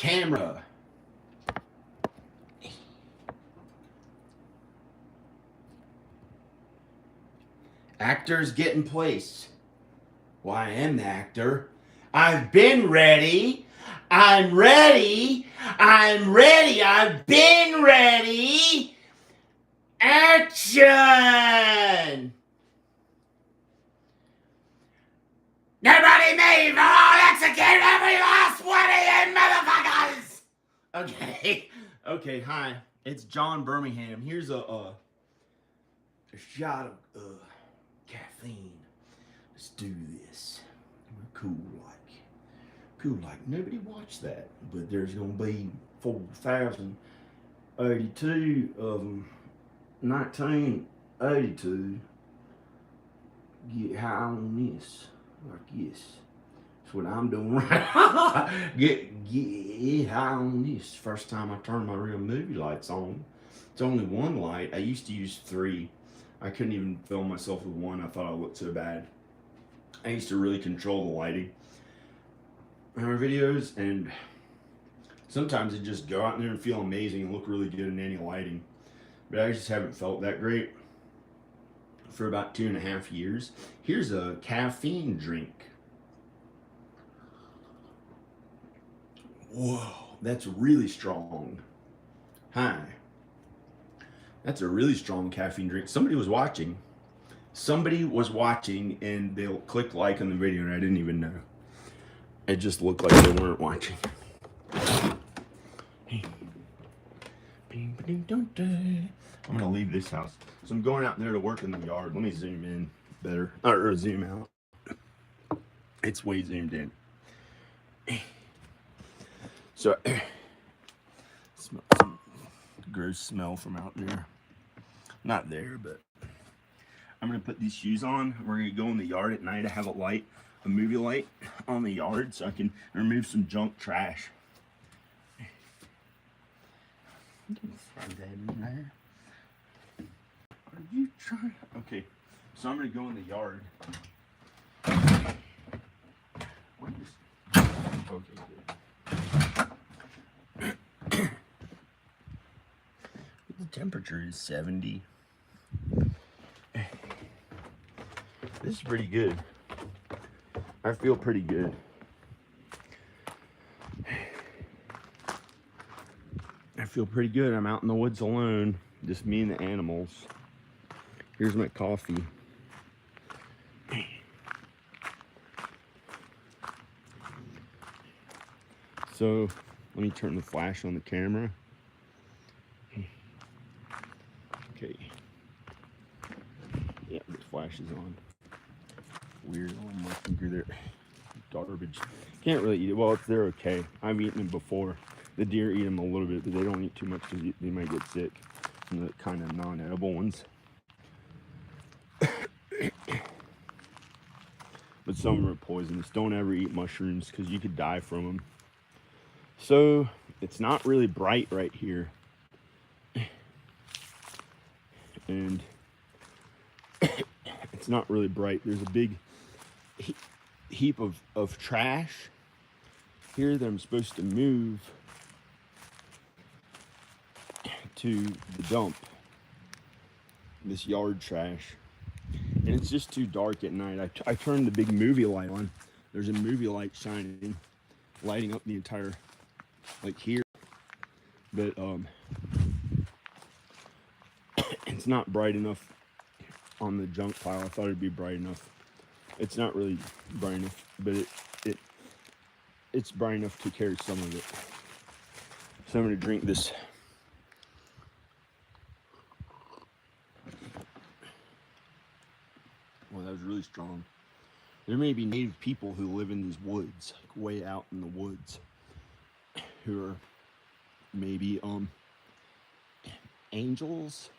Camera. Actors get in place. Well, I am the actor. I've been ready. I'm ready. I'm ready. I've been ready. Action! Nobody move! I'll execute every last one of you motherfuckers! Okay. Okay, hi. It's John Birmingham. Here's a shot of caffeine. Let's do this. We're cool like nobody watched that, but there's gonna be 4,082 of them. 1982. Get high on this, like this. That's what I'm doing right. get high on this. First time I turned my real movie lights on. It's only one light. I used to use 3. I couldn't even film myself with 1. I thought I looked so bad. I used to really control the lighting in our videos, and sometimes it just go out there and feel amazing and look really good in any lighting. But I just haven't felt that great for about 2.5 years. Here's a caffeine drink. Whoa, that's really strong. Hi. That's a really strong caffeine drink. Somebody was watching. Somebody was watching, and they'll click like on the video, and I didn't even know. It just looked like they weren't watching. I'm gonna leave this house. So I'm going out there to work in the yard. Let me zoom in better, or zoom out. It's way zoomed in. So, smell some gross smell from out there. Not there, but I'm gonna put these shoes on. We're gonna go in the yard at night. I have a movie light on the yard, so I can remove some junk trash. You can throw that in there. Are you trying? Okay, so I'm gonna go in the yard. What is? Okay, good. The temperature is 70. This is pretty good. I feel pretty good. I feel pretty good. I'm out in the woods alone. Just me and the animals. Here's my coffee. So, let me turn the flash on the camera. Okay. Yeah, the flash is on. Weird on my finger there. Garbage. Can't really eat it. Well, they're okay. I've eaten them before. The deer eat them a little bit, but they don't eat too much because they might get sick from the kind of non-edible ones. But some of them are poisonous. Don't ever eat mushrooms because you could die from them. So it's not really bright right here. And it's not really bright. There's a big heap of trash here that I'm supposed to move to the dump. This yard trash. And it's just too dark at night. I turned the big movie light on. There's a movie light shining, lighting up the entire, like here. But it's not bright enough on the junk pile. I thought it'd be bright enough. It's not really bright enough, but it's bright enough to carry some of it. So I'm gonna drink this. Well, that was really strong. There may be native people who live in these woods, like way out in the woods, who are maybe angels,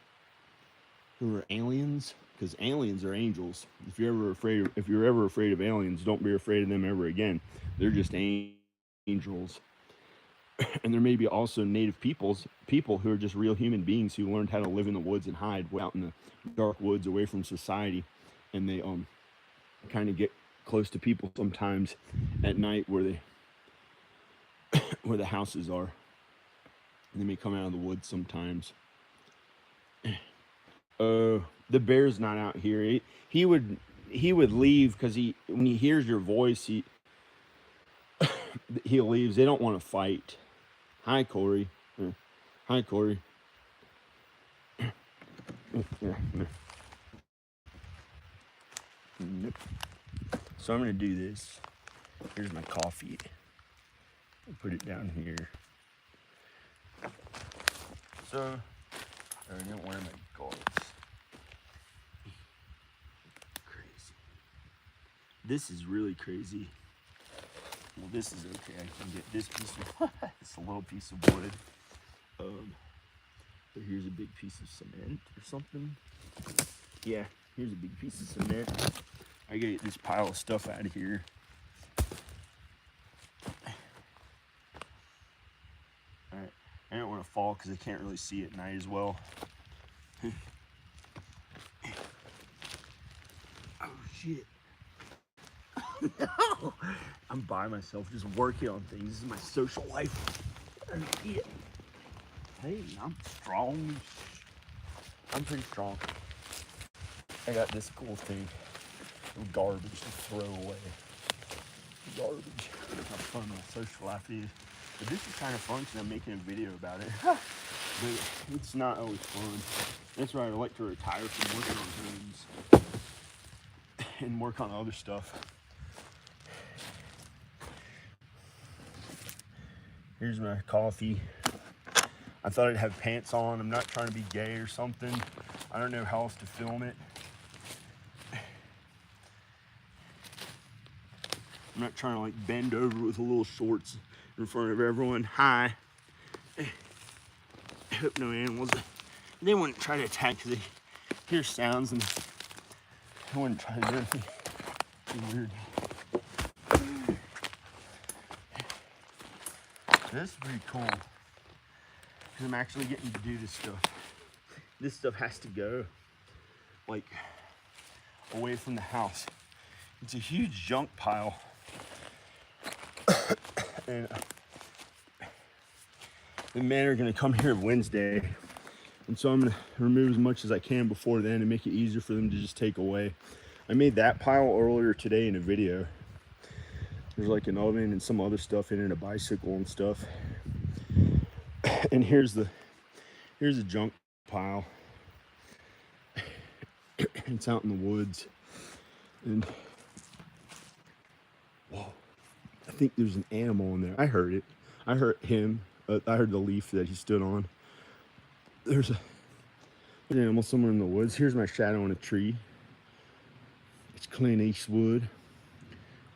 who are aliens, because aliens are angels. If you're ever afraid of aliens, don't be afraid of them ever again. They're just angels. And there may be also native people who are just real human beings who learned how to live in the woods and hide out in the dark woods away from society. And they kind of get close to people sometimes at night where they where the houses are. And they may come out of the woods sometimes. The bear's not out here. He would leave because when he hears your voice, he leaves. They don't want to fight. Hi, Corey. Hi, Corey. Yeah. Nope. So I'm gonna do this. Here's my coffee. I'll put it down here. So I don't wear my gloves. Crazy. This is really crazy. Well, this is okay. I can get this piece of it's a little piece of wood. But here's a big piece of cement or something. Yeah, here's a big piece of cement. I gotta get this pile of stuff out of here. Alright, I don't want to fall because I can't really see at night as well. Oh shit. No! I'm by myself just working on things. This is my social life. Hey, I'm strong. I'm pretty strong. I got this cool thing. Garbage to throw away. Garbage. How fun my social life is. But this is kind of fun because I'm making a video about it. But it's not always fun. That's why I like to retire from working on homes and work on other stuff. Here's my coffee. I thought I'd have pants on. I'm not trying to be gay or something. I don't know how else to film it. I'm not trying to like bend over with a little shorts in front of everyone. Hi. I hope no animals, they wouldn't try to attack because they hear sounds and they wouldn't try to do anything weird. This is pretty cool because I'm actually getting to do this stuff. This stuff has to go like away from the house. It's a huge junk pile. And the men are gonna come here Wednesday. And so I'm gonna remove as much as I can before then and make it easier for them to just take away. I made that pile earlier today in a video. There's like an oven and some other stuff in it, a bicycle and stuff. And here's a junk pile. It's out in the woods. And whoa, I think there's an animal in there. I heard it. I heard him. I heard the leaf that he stood on. There's an animal somewhere in the woods. Here's my shadow on a tree. It's Clint Eastwood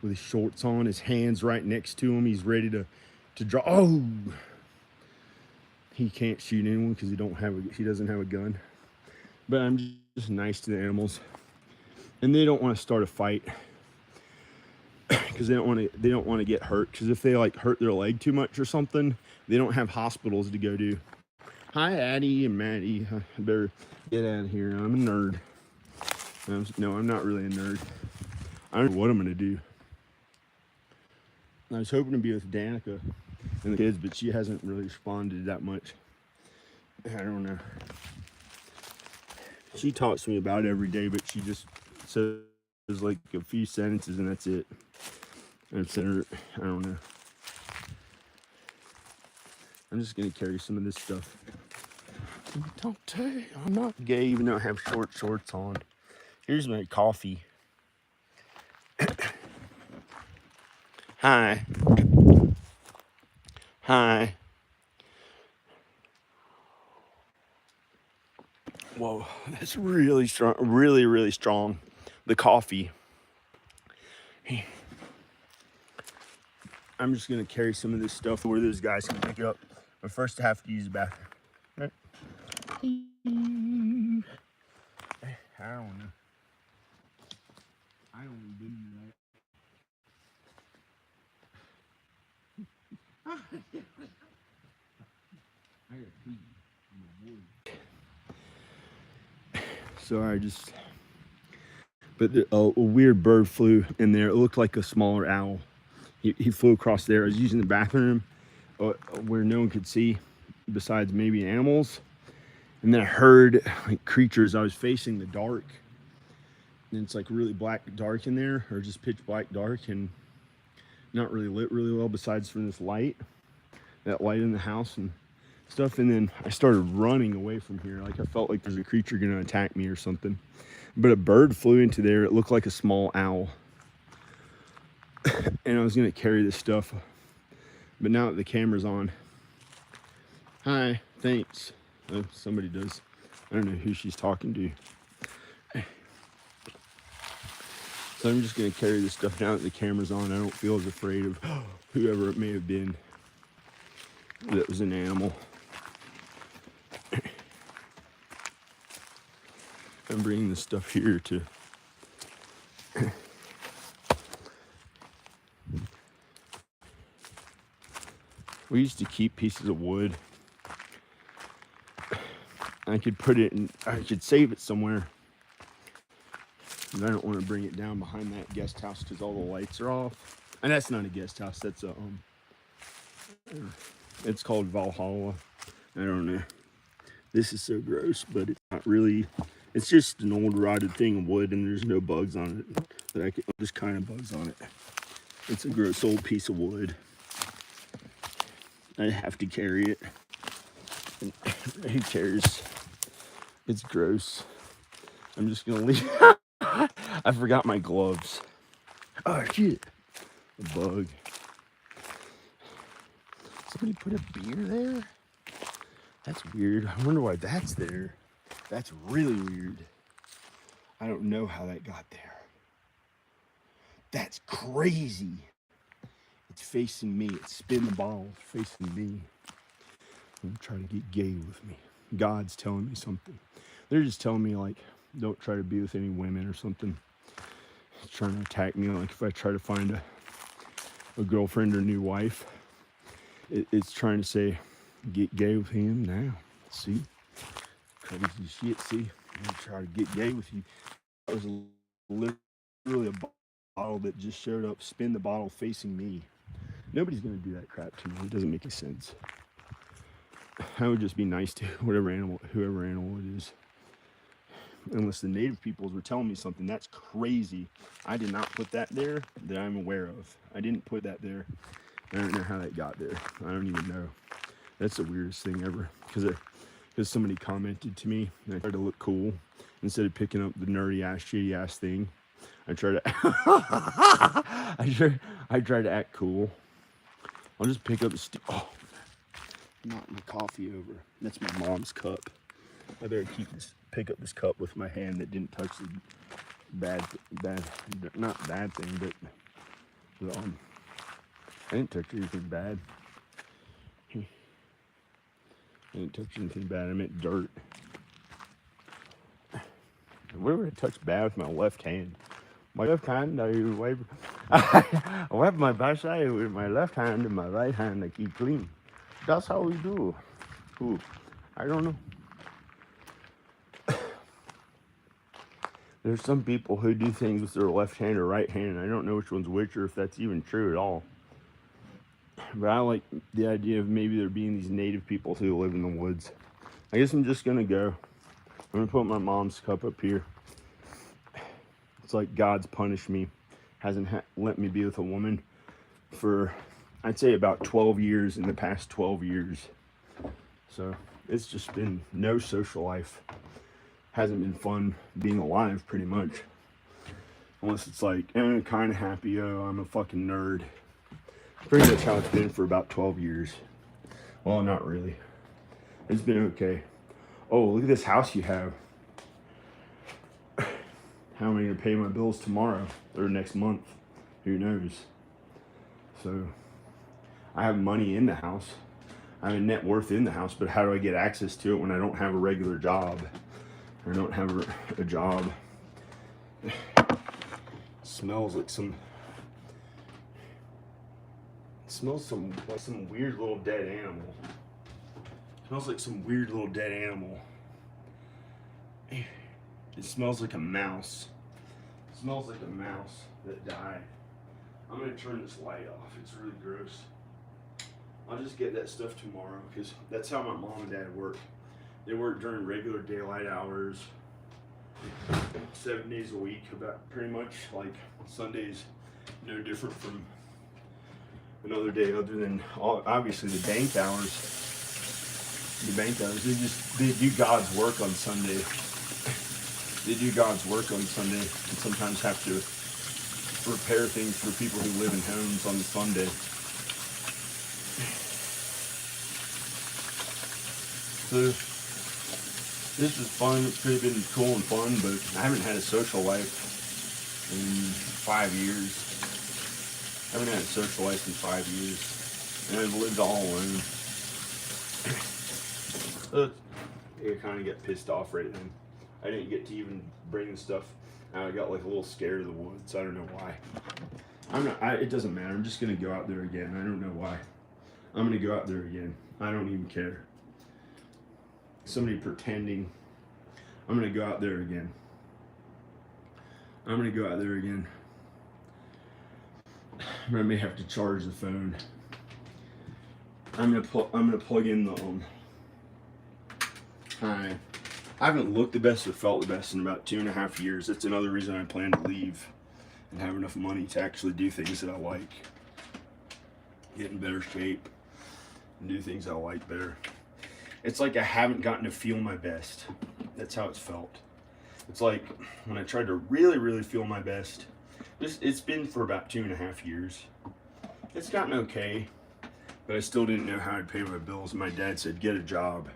with his shorts on, his hands right next to him. He's ready to draw. Oh, he can't shoot anyone because he doesn't have a gun. But I'm just nice to the animals, and they don't want to start a fight because they don't want to get hurt. Because if they like hurt their leg too much or something, they don't have hospitals to go to. Hi, Addie and Maddie. I better get out of here. I'm a nerd. No, I'm not really a nerd. I don't know what I'm gonna do. I was hoping to be with Danica and the kids, but she hasn't really responded that much. I don't know. She talks to me about it every day, but she just says like a few sentences and that's it. I've sent her, I don't know. I'm just gonna carry some of this stuff. Don't tell, I'm not gay even though I have short shorts on. Here's my coffee. Hi. Hi. Whoa, that's really strong, really, really strong. The coffee. I'm just gonna carry some of this stuff where those guys can pick it up. But first I have to use the bathroom. Right. I don't know. I don't been tonight. I got pee in the woods. So but a weird bird flew in there. It looked like a smaller owl. He flew across there. I was using the bathroom. where no one could see besides maybe animals. And then I heard like creatures. I was facing the dark, and it's like really black dark in there, or just pitch black dark, and not really lit really well besides from this light, that light in the house and stuff. And then I started running away from here, like I felt like there's a creature gonna attack me or something. But a bird flew into there. It looked like a small owl. And I was gonna carry this stuff, but now that the camera's on, hi, thanks. Oh, somebody does. I don't know who she's talking to. So I'm just gonna carry this stuff now that the camera's on. I don't feel as afraid of whoever it may have been that was an animal. I'm bringing this stuff here to we used to keep pieces of wood. I could put it in, I could save it somewhere. And I don't want to bring it down behind that guest house because all the lights are off. And that's not a guest house, that's a it's called Valhalla. I don't know. This is so gross, but it's not really. It's just an old rotted thing of wood, and there's no bugs on it. That I can, there's kind of bugs on it. It's a gross old piece of wood. I have to carry it. And who cares? It's gross. I'm just gonna leave. I forgot my gloves. Oh shit! A bug. Somebody put a beer there? That's weird. I wonder why that's there. That's really weird. I don't know how that got there. That's crazy. It's facing me. It spin the bottle. It's facing me. I'm trying to get gay with me. God's telling me something. They're just telling me like, don't try to be with any women or something. It's trying to attack me. Like if I try to find a girlfriend or new wife, it's trying to say, get gay with him now. See? Crazy shit, see? I'm gonna try to get gay with you. That was literally a bottle that just showed up, spin the bottle facing me. Nobody's gonna do that crap to me. It doesn't make any sense. I would just be nice to whoever animal it is. Unless the native peoples were telling me something. That's crazy. I did not put that there that I'm aware of. I didn't put that there. I don't know how that got there. I don't even know. That's the weirdest thing ever. Because somebody commented to me and I tried to look cool. Instead of picking up the nerdy ass, shitty ass thing, I tried to I tried to act cool. I'll just pick up the knock my coffee over. That's my mom's cup. I better pick up this cup with my hand that didn't touch the not bad thing, but I didn't touch anything bad. I didn't touch anything bad. I meant dirt. Where would I touch bad with my left hand? My left hand, I wipe my backside with my left hand and my right hand to keep clean. That's how we do. Ooh, I don't know. There's some people who do things with their left hand or right hand, and I don't know which one's which or if that's even true at all. But I like the idea of maybe there being these native people who live in the woods. I guess I'm just gonna go. I'm gonna put my mom's cup up here. It's like God's punished me. Hasn't let me be with a woman for, I'd say, about 12 years in the past 12 years. So it's just been no social life. Hasn't been fun being alive, pretty much. Unless it's like, I'm kind of happy, oh, I'm a fucking nerd. Pretty much how it's been for about 12 years. Well, not really. It's been okay. Oh, look at this house you have. How am I going to pay my bills tomorrow or next month? Who knows? So, I have money in the house. I have a net worth in the house, but how do I get access to it when I don't have a regular job? Or don't have a job? It smells like some weird little dead animal. It smells like some weird little dead animal. It smells like a mouse. It smells like a mouse that died. I'm gonna turn this light off. It's really gross. I'll just get that stuff tomorrow because that's how my mom and dad work. They work during regular daylight hours, 7 days a week, about pretty much. Like Sunday's no different from another day other than obviously the bank hours. The bank hours, they do God's work on Sunday. They do God's work on Sunday and sometimes have to repair things for people who live in homes on the Sunday. So this was fun. It could have been cool and fun, but I haven't had a social life in 5 years. I haven't had a social life in 5 years. And I've lived all alone. So I kind of get pissed off right then. I didn't get to even bring the stuff out. I got like a little scared of the woods. I don't know why. It doesn't matter. I'm just going to go out there again. I don't know why. I'm going to go out there again. I don't even care. Somebody pretending. I'm going to go out there again. I'm going to go out there again. I may have to charge the phone. I'm going to plug in the I haven't looked the best or felt the best in about 2.5 years. That's another reason I plan to leave and have enough money to actually do things that I like. Get in better shape and do things I like better. It's like I haven't gotten to feel my best. That's how it's felt. It's like when I tried to really, really feel my best. It's been for about 2.5 years. It's gotten okay, but I still didn't know how I'd pay my bills. My dad said, get a job.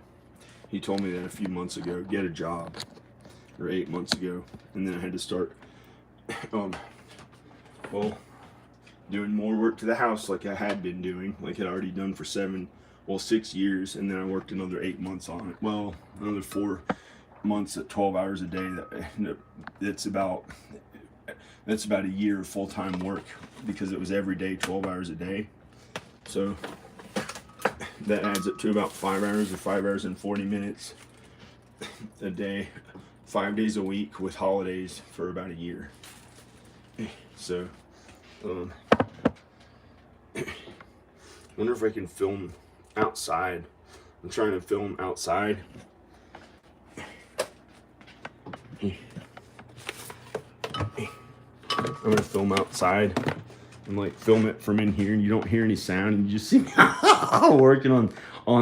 He told me that a few months ago, get a job, or 8 months ago. And then I had to start, doing more work to the house like I had been doing, like I'd already done for 6 years. And then I worked another 8 months on it. Well, another 4 months at 12 hours a day. That's about a year of full-time work because it was every day, 12 hours a day. So that adds up to about 5 hours or 5 hours and 40 minutes a day, 5 days a week with holidays for about a year. So, wonder if I can film outside. I'm trying to film outside. I'm gonna film outside and like film it from in here, and you don't hear any sound, and you just see me working on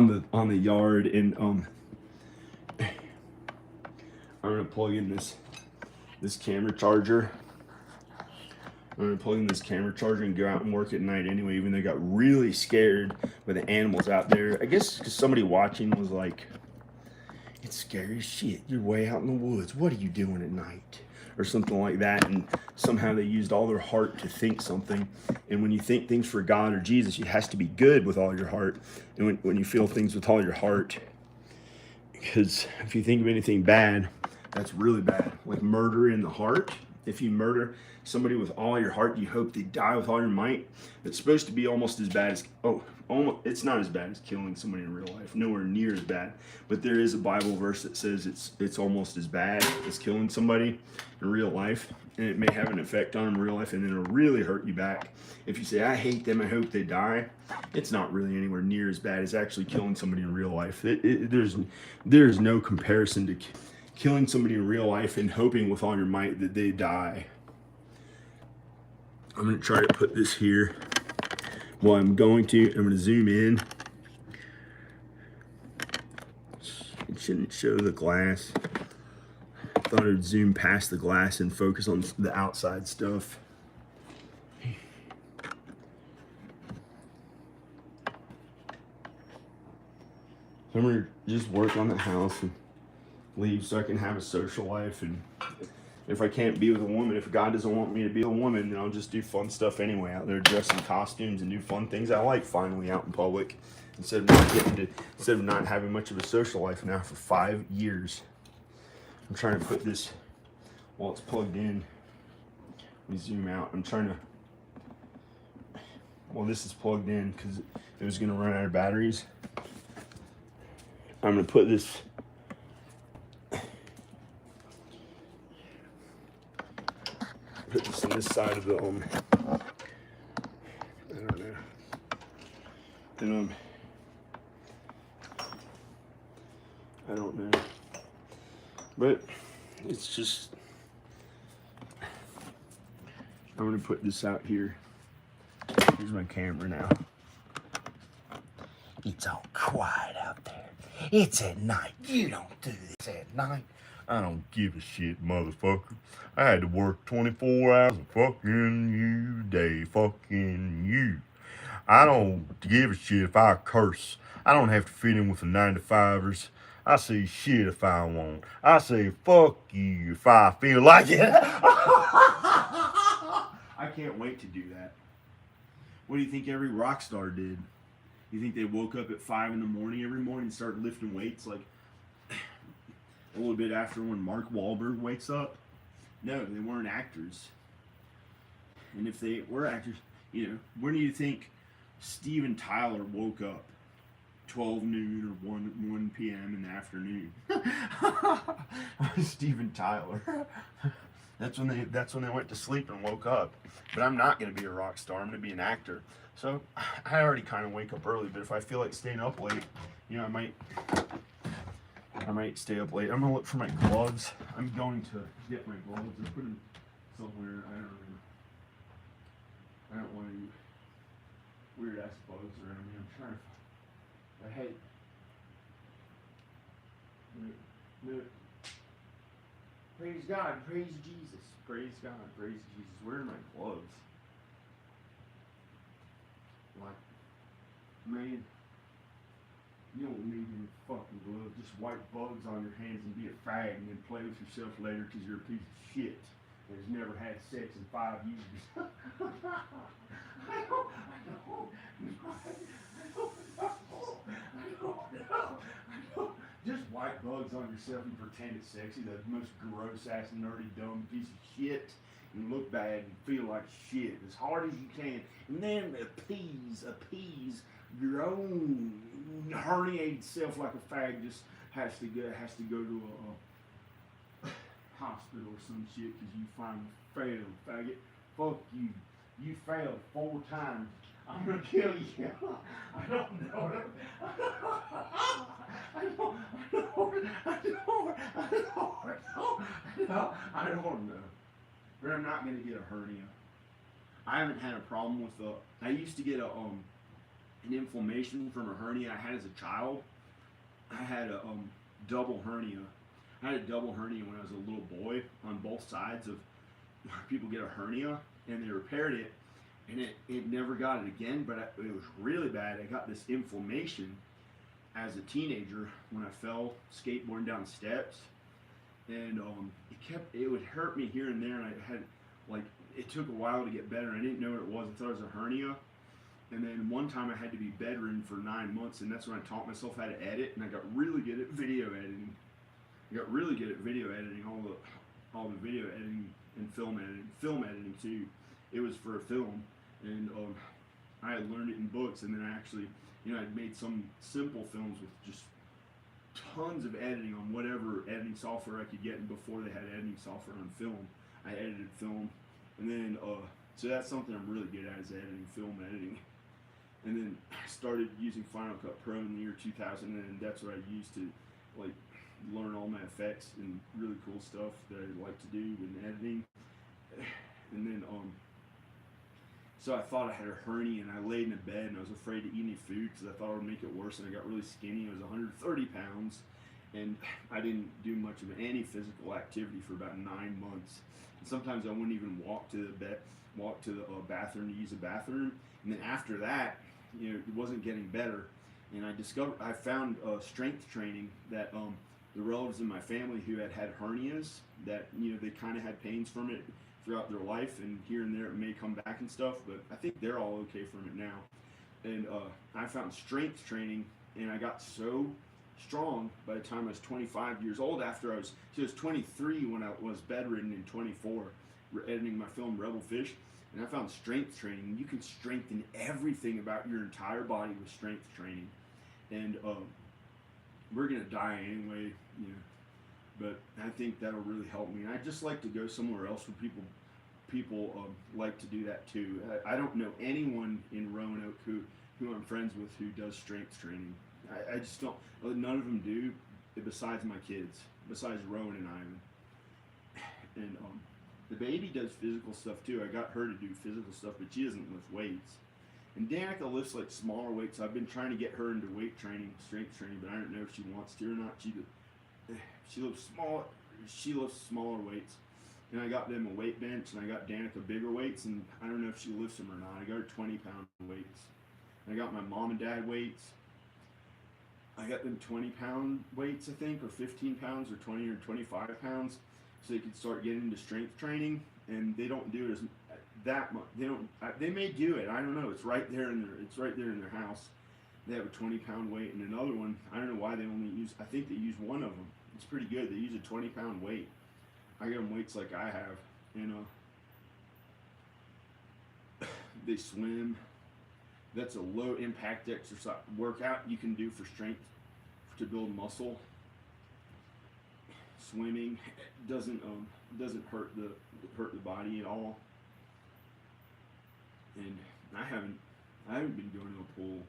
the yard. And I'm gonna plug in this camera charger. I'm gonna plug in this camera charger and go out and work at night anyway. Even though I got really scared by the animals out there, I guess because somebody watching was like, "It's scary as shit. You're way out in the woods. What are you doing at night?" Or something like that. And somehow they used all their heart to think something. And when you think things for God or Jesus, it has to be good with all your heart. And when you feel things with all your heart, because if you think of anything bad, that's really bad. Like murder in the heart. If you murder somebody with all your heart, you hope they die with all your might. It's supposed to be almost as bad as, it's not as bad as killing somebody in real life. Nowhere near as bad. But there is a Bible verse that says it's almost as bad as killing somebody in real life. And it may have an effect on them in real life, and then it'll really hurt you back. If you say, I hate them, I hope they die, it's not really anywhere near as bad as actually killing somebody in real life. There's no comparison to killing somebody in real life and hoping with all your might that they die. I'm going to try to put this here. Well, I'm going to zoom in. It shouldn't show the glass. I thought it would zoom past the glass and focus on the outside stuff. So I'm going to just work on the house and leave so I can have a social life. And if I can't be with a woman, if God doesn't want me to be a woman, then I'll just do fun stuff anyway, out there dress in costumes and do fun things I like finally out in public, instead of not having much of a social life now for 5 years. I'm trying to put this while it's plugged in. Let me zoom out. I'm trying to, well, this is plugged in because it was going to run out of batteries. I'm going to put this on this side of the I don't know. And I don't know. But it's just, I'm going to put this out here. Here's my camera now. It's all quiet out there. It's at night. You don't do this at night. I don't give a shit, motherfucker. I had to work 24 hours of fucking you day. Fucking you. I don't give a shit if I curse. I don't have to fit in with the 9-to-5ers. I say shit if I want. I say fuck you if I feel like it. I can't wait to do that. What do you think every rock star did? You think they woke up at 5 in the morning every morning and started lifting weights like a little bit after when Mark Wahlberg wakes up? No, they weren't actors. And if they were actors, you know, when do you think Steven Tyler woke up? 12 noon or 1 p.m. in the afternoon. Steven Tyler. That's when they went to sleep and woke up. But I'm not going to be a rock star. I'm going to be an actor. So I already kind of wake up early. But if I feel like staying up late, you know, I might stay up late. I'm going to look for my gloves. I'm going to get my gloves and put them somewhere. I don't know. I don't want any weird ass bugs around me. I'm trying to. I hate. Look. Praise God, praise Jesus, praise God, praise Jesus. Where are my gloves? Like, man, you don't need any fucking gloves. Just wipe bugs on your hands and be a fag and then play with yourself later because you're a piece of shit that has never had sex in 5 years. I don't know. Just wipe bugs on yourself and pretend it's sexy. The most gross ass, nerdy, dumb piece of shit. And look bad and feel like shit as hard as you can. And then appease your own herniated self like a fag. Just has to go to a hospital or some shit because you finally failed, faggot. Fuck you. You failed 4 times. I'm gonna kill you. I don't know. I don't know. But I'm not gonna get a hernia. I haven't had a problem with the. I used to get an inflammation from a hernia I had as a child. I had a double hernia. I had a double hernia when I was a little boy on both sides of. People get a hernia and they repaired it. And it never got it again, but it was really bad. I got this inflammation as a teenager when I fell skateboarding down steps, and it would hurt me here and there, and I had it took a while to get better. I didn't know what it was. I thought it was a hernia, and then one time I had to be bedridden for 9 months, and that's when I taught myself how to edit, and I got really good at video editing. All the video editing and film editing too. It was for a film. And I had learned it in books, and then I actually, I'd made some simple films with just tons of editing on whatever editing software I could get. And before they had editing software on film, I edited film, and then so that's something I'm really good at is film editing. And then I started using Final Cut Pro in the year 2000, and that's what I used to learn all my effects and really cool stuff that I like to do in editing. And then so I thought I had a hernia, and I laid in a bed, and I was afraid to eat any food because I thought it would make it worse, and I got really skinny. I was 130 pounds, and I didn't do much of any physical activity for about 9 months. And sometimes I wouldn't even walk to the bathroom to use a bathroom. And then after that, it wasn't getting better, and I found strength training that the relatives in my family who had hernias that they kind of had pains from it throughout their life, and here and there it may come back and stuff, but I think they're all okay from it now. And I found strength training, and I got so strong by the time I was 25 years old. I was 23 when I was bedridden, and 24 editing my film Rebel Fish, and I found strength training. You can strengthen everything about your entire body with strength training, and we're gonna die anyway, but I think that'll really help me. And I just like to go somewhere else where people like to do that too. I don't know anyone in Roanoke who I'm friends with who does strength training. I just don't. None of them do. besides my kids, besides Rowan and Ivan. And the baby does physical stuff too. I got her to do physical stuff, but she doesn't lift weights. And Danica lifts like smaller weights. I've been trying to get her into weight training, strength training, but I don't know if she wants to or not. She lifts small. She lifts smaller weights. And I got them a weight bench, and I got Danica bigger weights, and I don't know if she lifts them or not. I got her 20-pound weights. And I got my mom and dad weights. I got them 20-pound weights, I think, or 15 pounds, or 20 or 25 pounds, so they could start getting into strength training. And they don't do it as that much. They don't. They may do it. I don't know. It's right there in their. It's right there in their house. They have a 20-pound weight and another one. I don't know why they only use. I think they use one of them. It's pretty good. They use a 20-pound weight. I get them weights like I have, and they swim. That's a low impact exercise workout you can do for strength, to build muscle. Swimming doesn't hurt the body at all. And I haven't been going to a pool.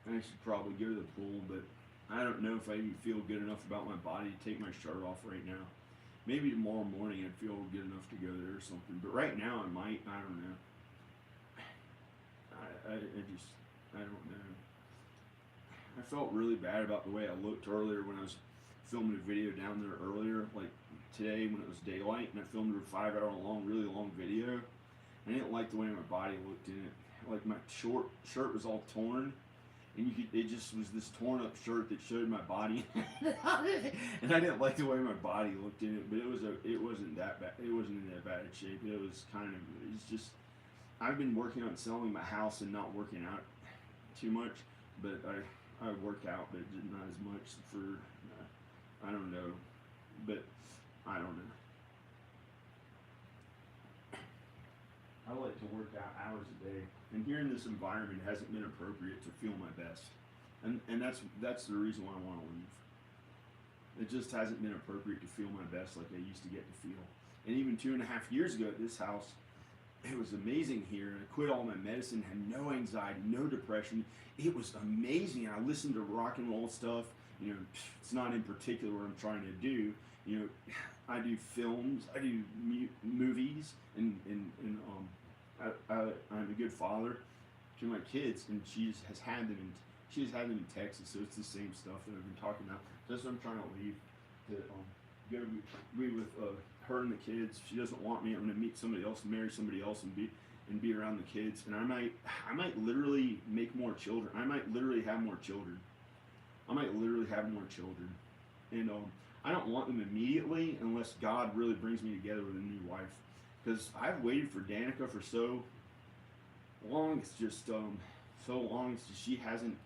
I should probably go to the pool, but I don't know if I even feel good enough about my body to take my shirt off right now. Maybe tomorrow morning I'd feel good enough to go there or something. But right now I might. I don't know. I don't know. I felt really bad about the way I looked earlier when I was filming a video down there earlier, like today when it was daylight, and I filmed a 5-hour long, really long video. I didn't like the way my body looked in it. Like my shirt was all torn, and it just was this torn up shirt that showed my body. And I didn't like the way my body looked in it, but it wasn't that bad. It wasn't in that bad a shape. It's just, I've been working on selling my house and not working out too much, but I work out, but not as much for, I don't know, but I don't know. I like to work out hours a day, and here in this environment it hasn't been appropriate to feel my best, and that's the reason why I want to leave. It just hasn't been appropriate to feel my best like I used to get to feel. And even 2.5 years ago at this house, it was amazing here, and I quit all my medicine, had no anxiety, no depression. It was amazing. I listened to rock and roll stuff. You know, it's not in particular what I'm trying to do. You know, I do films, I do movies, and I'm a good father to my kids, and she has had them in Texas, so it's the same stuff that I've been talking about. That's what I'm trying to leave, to go be with her and the kids. She doesn't want me. I'm going to meet somebody else, marry somebody else, and be around the kids. And I might literally make more children. I might literally have more children. And I don't want them immediately unless God really brings me together with a new wife. Because I've waited for Danica for so long. It's just so long. She hasn't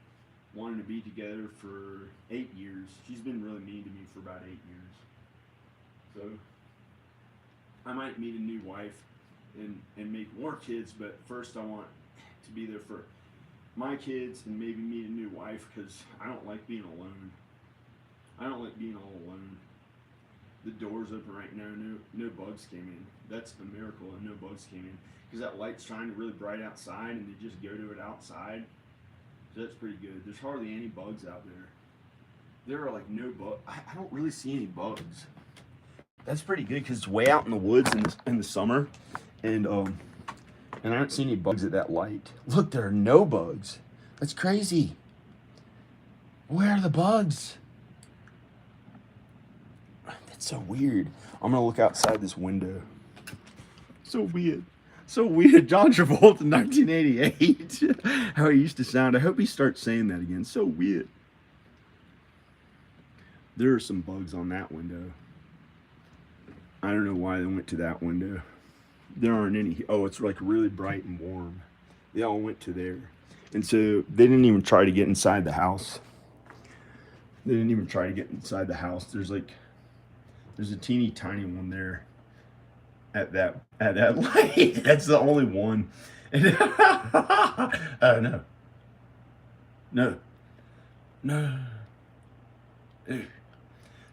wanted to be together for 8 years. She's been really mean to me for about 8 years. So I might meet a new wife and make more kids, but first I want to be there for my kids and maybe meet a new wife, because I don't like being alone. I don't like being all alone. The door's open right now. No bugs came in. That's a miracle that no bugs came in, because that light's shining really bright outside, and they just go to it outside. So that's pretty good. There's hardly any bugs out there. There are like no bugs. I don't really see any bugs. That's pretty good, because it's way out in the woods in the summer, and I don't see any bugs at that light. Look, there are no bugs. That's crazy. Where are the bugs? That's so weird. I'm gonna look outside this window. So weird. So weird. John Travolta in 1988. How he used to sound. I hope he starts saying that again. So weird. There are some bugs on that window. I don't know why they went to that window. There aren't any. Oh, it's like really bright and warm. They all went to there. And so they didn't even try to get inside the house. There's a teeny tiny one there at that light. That's the only one. No. Ew.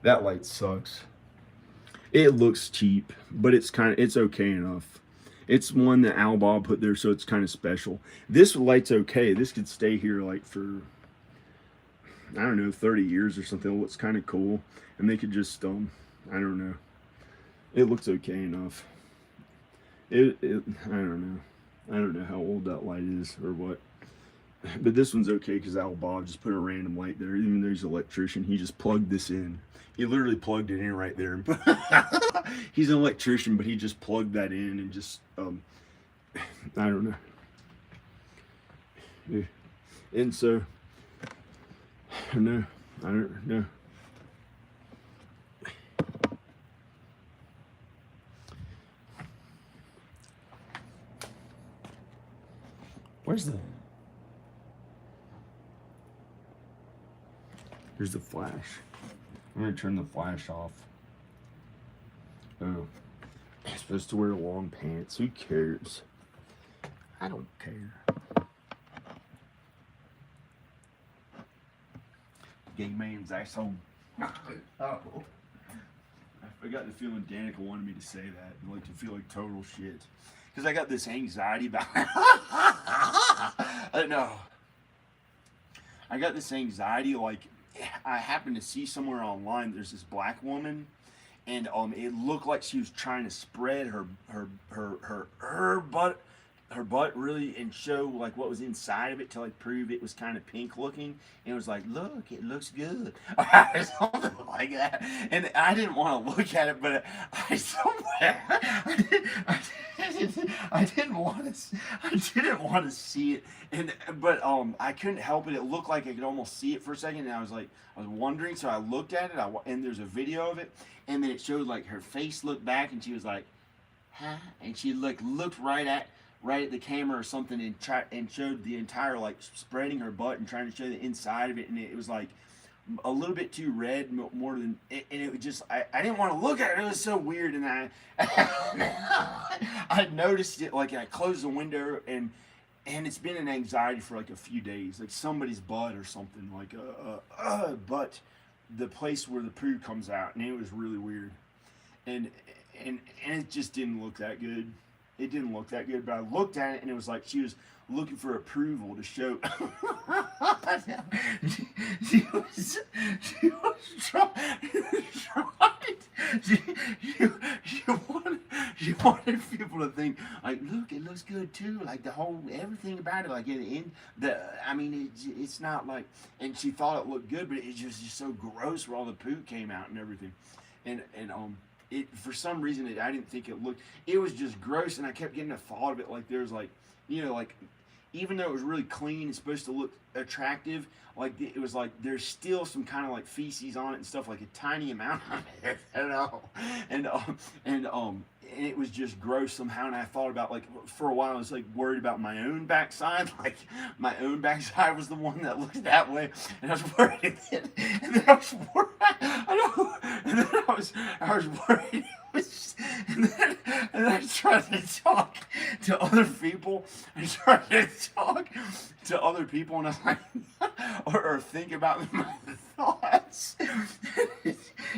That light sucks. It looks cheap, but it's okay enough. It's one that Al Bob put there, so it's kind of special. This light's okay. This could stay here like for, I don't know, 30 years or something. It looks kind of cool, and they could just I don't know. It looks okay enough. I don't know. I don't know how old that light is or what. But this one's okay because Al Bob just put a random light there. Even though he's an electrician, he just plugged this in. He literally plugged it in right there. He's an electrician, but he just plugged that in and just, I don't know. Yeah. And so, no, I don't know. Where's the... Here's the flash. I'm gonna turn the flash off. Oh, I'm supposed to wear long pants. Who cares? I don't care. Gay man's asshole. Oh. I forgot the feeling Danica wanted me to say that. Like to feel like total shit. Because I got this anxiety about I know. I got this anxiety like I happened to see somewhere online there's this black woman and it looked like she was trying to spread her butt really and show like what was inside of it to like prove it was kind of pink looking, and it was like, look, it looks good something like that. And I didn't want to look at it, but I didn't want to see it, but I couldn't help it. It looked like I could almost see it for a second, and I was wondering, so I looked at it, and there's a video of it, and then it showed like her face looked back, and she was like, huh? And she looked right at the camera or something, and showed the entire like spreading her butt and trying to show the inside of it, and it was like a little bit too red, more than, and it was just I didn't want to look at it. It was so weird, and I noticed it. Like I closed the window, and it's been an anxiety for like a few days, like somebody's butt or something, like but the place where the poo comes out, and it was really weird, and it just didn't look that good. It didn't look that good, but I looked at it, and it was like she was looking for approval to show. she was she wanted people to think like, look, it looks good too, like the whole everything about it, like it's not like, and she thought it looked good, but it just so gross where all the poo came out and everything, and it, for some reason, I didn't think it looked, it was just gross, and I kept getting a thought of it, like there's like, like, even though it was really clean and supposed to look attractive, like it was like there's still some kind of like feces on it and stuff, like a tiny amount of it, I don't know, and it was just gross somehow, and I thought about, like, for a while I was like worried about my own backside, like my own backside was the one that looked that way, and I was worried, and then I was worried, and then I was worried, and then I tried to talk to other people, and I was like, or think about my thoughts. And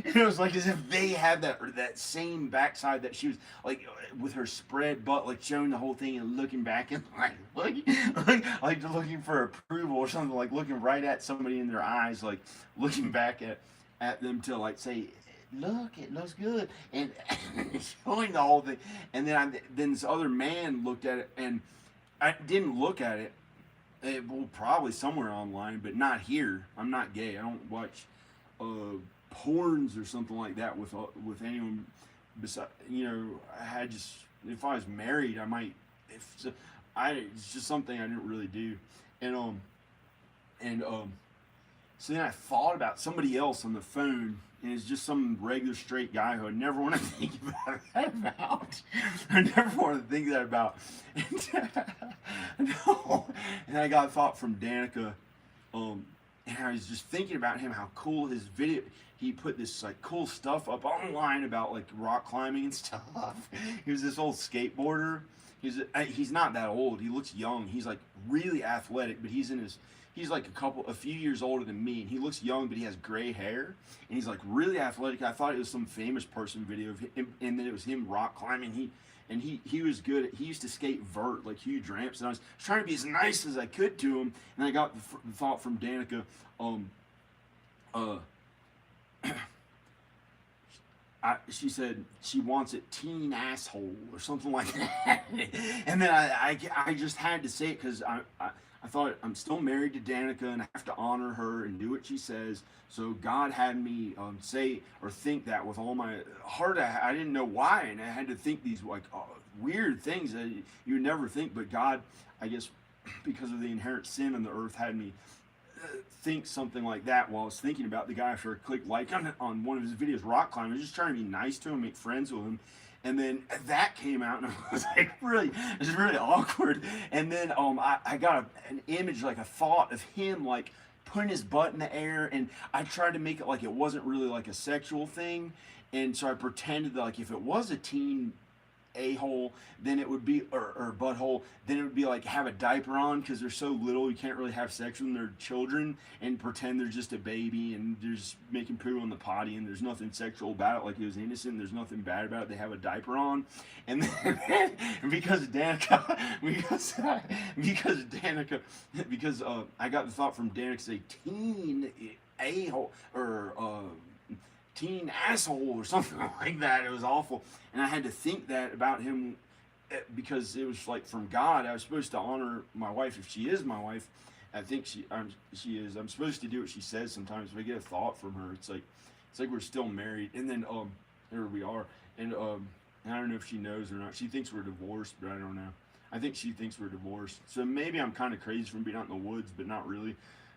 it was like as if they had that same backside that she was like with her spread butt, like showing the whole thing and looking back and like looking for approval or something, like looking right at somebody in their eyes, like looking back at them to like say, look, it looks good, and showing the whole thing. And then this other man looked at it, and I didn't look at it. Well, probably somewhere online, but not here. I'm not gay. I don't watch porns or something like that with anyone. Besides, I just, if I was married, I might. It's just something I didn't really do, and so then I thought about somebody else on the phone, and it's just some regular straight guy who I never want to think about that about. I never want to think that about. No. And I got a thought from Danica, and I was just thinking about him, how cool his video, he put this like cool stuff up online about like rock climbing and stuff. He was this old skateboarder. He's not that old. He looks young. He's like really athletic, but he's like a few years older than me, and he looks young, but he has gray hair, and he's like really athletic. I thought it was some famous person video of him, and then it was him rock climbing. and he was good. He used to skate vert, like huge ramps, and I was trying to be as nice as I could to him. And I got the thought from Danica, uh, she said she wants it teen asshole or something like that. And then I just had to say it because I thought I'm still married to Danica and I have to honor her and do what she says. So God had me say or think that with all my heart. I didn't know why, and I had to think these like weird things that you would never think. But God, I guess, because of the inherent sin on the earth, had me think something like that while I was thinking about the guy after I clicked like on one of his videos, rock climbing. I was just trying to be nice to him, make friends with him. And then that came out, and I was like, it was really awkward. And then I got an image, like a thought of him, like putting his butt in the air, and I tried to make it like it wasn't really like a sexual thing. And so I pretended that like if it was a teen a-hole, then it would be, or butthole, then it would be like have a diaper on because they're so little you can't really have sex with them, they're children, and pretend they're just a baby and they're just making poo on the potty and there's nothing sexual about it, like it was innocent, there's nothing bad about it, they have a diaper on. And then because Danica, because I got the thought from Danica, say teen a-hole or teen asshole or something like that. It was awful, and I had to think that about him because it was like from God. I was supposed to honor my wife if she is my wife. I think she is. I'm supposed to do what she says sometimes. If I get a thought from her, it's like we're still married. And then here we are, and I don't know if she knows or not. She thinks we're divorced, but I don't know. I think she thinks we're divorced. So maybe I'm kind of crazy from being out in the woods, but not really.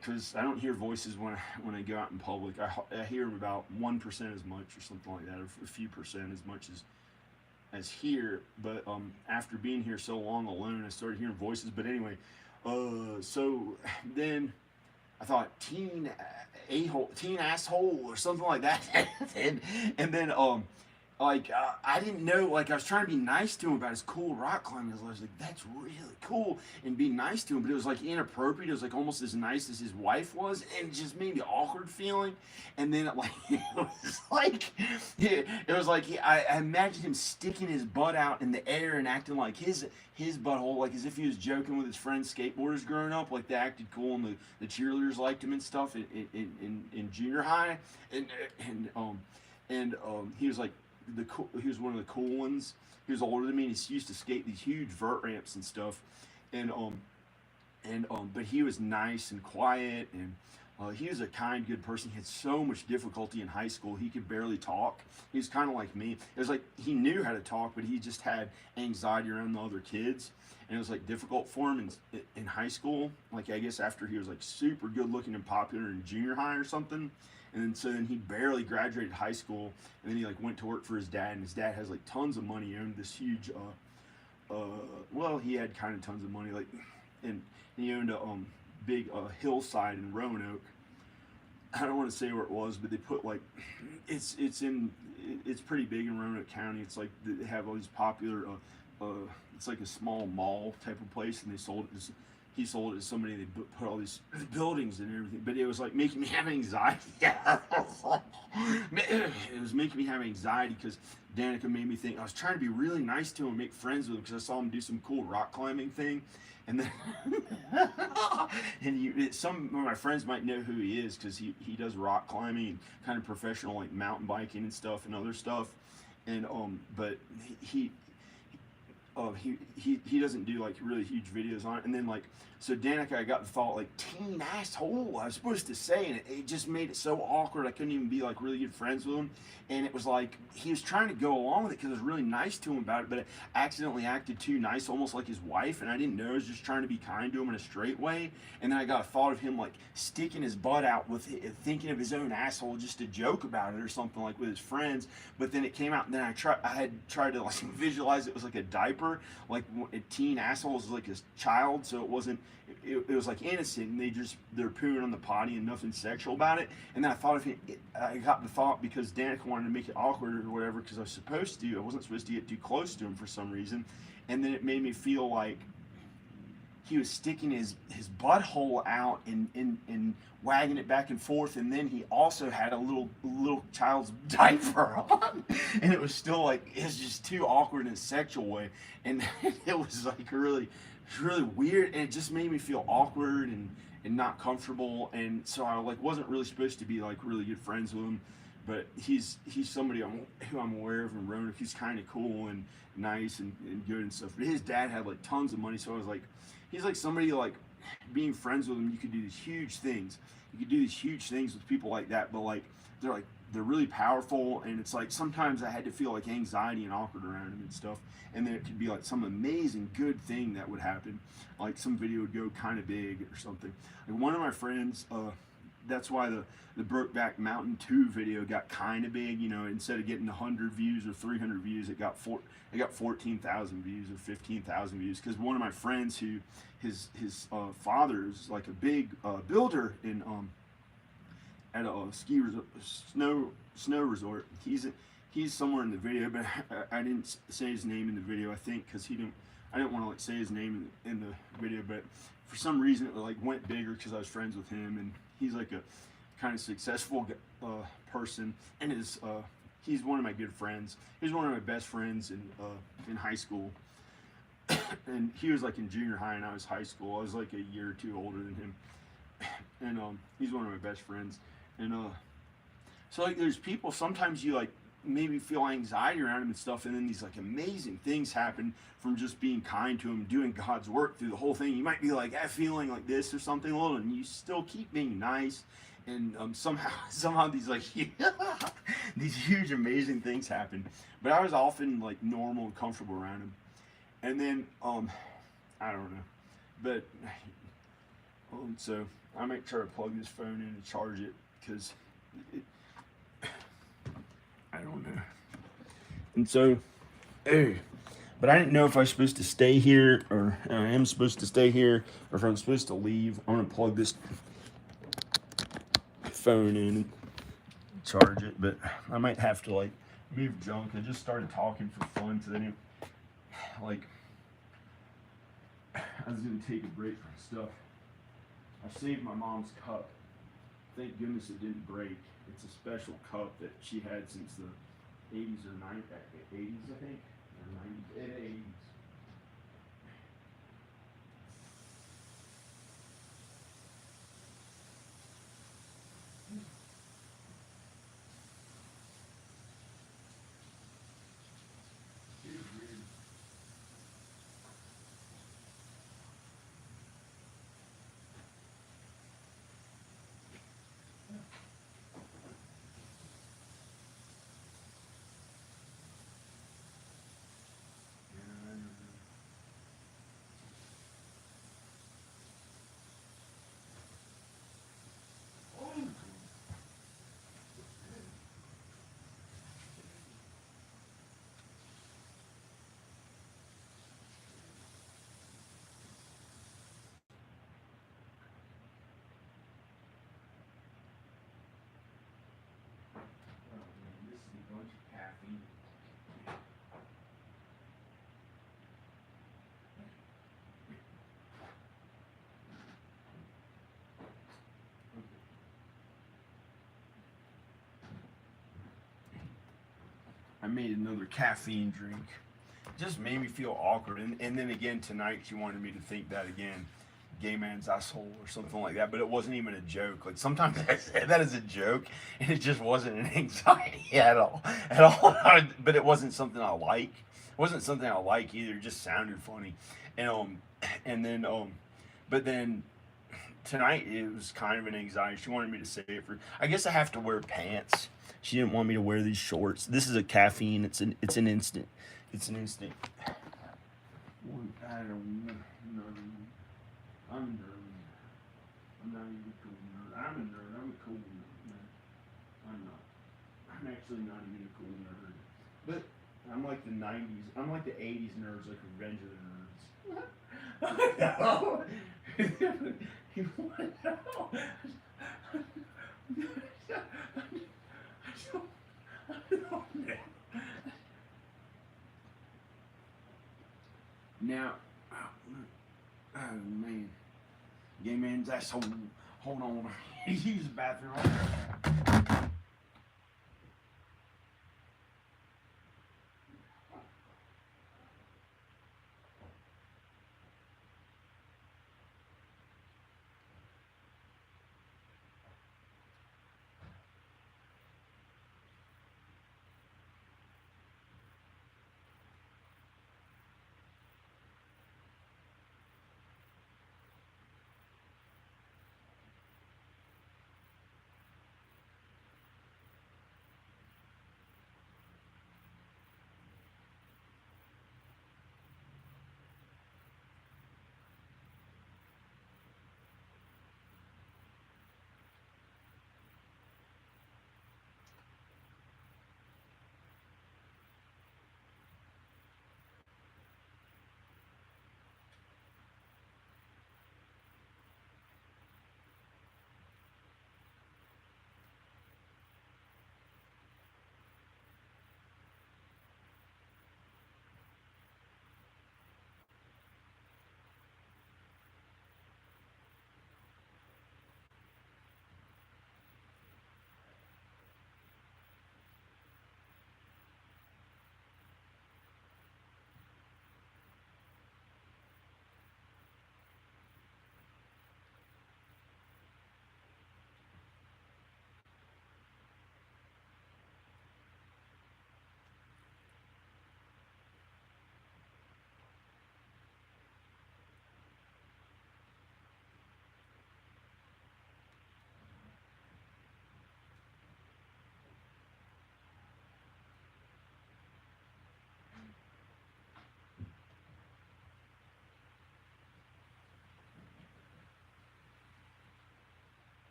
Because I don't hear voices when I go out in public. I hear them about 1% as much or something like that, or a few percent as much as here. But after being here so long alone, I started hearing voices. But anyway, so then I thought teen a-hole, teen asshole or something like that. and then I didn't know, like I was trying to be nice to him about his cool rock climbing. I was like, that's really cool, and be nice to him, but it was like inappropriate. It was like almost as nice as his wife was, and it just made me awkward feeling. And then it was like I imagined him sticking his butt out in the air and acting like his butthole, like as if he was joking with his friends skateboarders growing up, like they acted cool and the cheerleaders liked him and stuff in junior high, and he was like he was one of the cool ones. He was older than me, and he used to skate these huge vert ramps and stuff. And but he was nice and quiet, and he was a kind, good person. He had so much difficulty in high school. He could barely talk. He was kind of like me. It was like he knew how to talk, but he just had anxiety around the other kids, and it was like difficult for him in high school. Like I guess after he was like super good looking and popular in junior high or something. And so then he barely graduated high school, and then he like went to work for his dad, and his dad has like tons of money. He owned this huge, well, he had kind of tons of money, like, and he owned a big hillside in Roanoke. I don't want to say where it was, but they put like, it's pretty big in Roanoke County. It's like they have all these popular, it's like a small mall type of place, and they sold it. He sold it to somebody. They put all these buildings and everything, but it was like making me have anxiety. It was making me have anxiety because Danica made me think. I was trying to be really nice to him, make friends with him because I saw him do some cool rock climbing thing, and then some of my friends might know who he is because he does rock climbing and kind of professional like mountain biking and stuff and other stuff, and but he doesn't do like really huge videos on it. And then like, so Danica, I got the thought like teen asshole I was supposed to say, and it just made it so awkward. I couldn't even be like really good friends with him. And it was like he was trying to go along with it because I was really nice to him about it, but it accidentally acted too nice, almost like his wife, and I didn't know. I was just trying to be kind to him in a straight way. And then I got a thought of him like sticking his butt out with thinking of his own asshole just to joke about it or something like with his friends. But then it came out, and then I had tried to like visualize it was like a diaper, like a teen asshole was like a child, so it wasn't. It was like innocent, and they're pooing on the potty and nothing sexual about it. And then I thought of it. I got the thought because Danica wanted to make it awkward or whatever because I was supposed to. I wasn't supposed to get too close to him for some reason, and then it made me feel like he was sticking his butthole out and wagging it back and forth, and then he also had a little child's diaper on, and it was still like, it was just too awkward in a sexual way, and it was like really weird, and it just made me feel awkward and not comfortable, and so I like wasn't really supposed to be like really good friends with him, but he's somebody who I'm aware of in Roanoke. He's kind of cool and nice and good and stuff. But his dad had like tons of money, so I was like, he's like somebody like being friends with him. You could do these huge things. You could do these huge things with people like that, but like they're really powerful, and it's like sometimes I had to feel like anxiety and awkward around him and stuff. And then it could be like some amazing good thing that would happen, like some video would go kind of big or something. Like one of my friends, that's why the Brokeback Mountain 2 video got kind of big. You know, instead of getting 100 views or 300 views, it got 14,000 views or 15,000 views. Because one of my friends, who his father is like a big builder in at a ski resort, snow resort. He's somewhere in the video, but I didn't say his name in the video. I think because I didn't want to like say his name in the video, but for some reason it like went bigger because I was friends with him, and he's like a kind of successful person, and he's one of my good friends. He was one of my best friends in high school, and he was like in junior high and I was high school. I was like a year or two older than him, and he's one of my best friends, and so like there's people sometimes you like maybe feel anxiety around him and stuff, and then these like amazing things happen from just being kind to him, doing God's work through the whole thing. You might be like feeling like this or something a little, and you still keep being nice, and somehow these like these huge amazing things happen. But I was often like normal and comfortable around him, and then I don't know, but so I might try to plug this phone in and charge it because I don't know. And so, but I didn't know if I was supposed to stay here, or I am supposed to stay here, or if I'm supposed to leave. I'm gonna plug this phone in and charge it, but I might have to like move junk. I just started talking for fun because I didn't like. I was gonna take a break from stuff. I saved my mom's cup. Thank goodness it didn't break. It's a special cup that she had since the 80s or 80s, I think, or 90s, 80s. I made another caffeine drink. It just made me feel awkward. And then again tonight she wanted me to think that again. Gay man's asshole or something like that, but it wasn't even a joke. Like sometimes I say that as a joke, and it just wasn't an anxiety at all. But it wasn't something I like. It wasn't something I like either. It just sounded funny, and then but then tonight it was kind of an anxiety. She wanted me to say it for. I guess I have to wear pants. She didn't want me to wear these shorts. This is a caffeine. It's an instant. It's an instant. I don't know. I'm a nerd. I'm not even a cool nerd. I'm a nerd. I'm a cool nerd. I'm not. I'm actually not even a cool nerd. But I'm like the 90s. I'm like the 80s nerds, like Revenge of the Nerds. No. Now, Oh man. Yeah, man, that's hold on. Use the bathroom.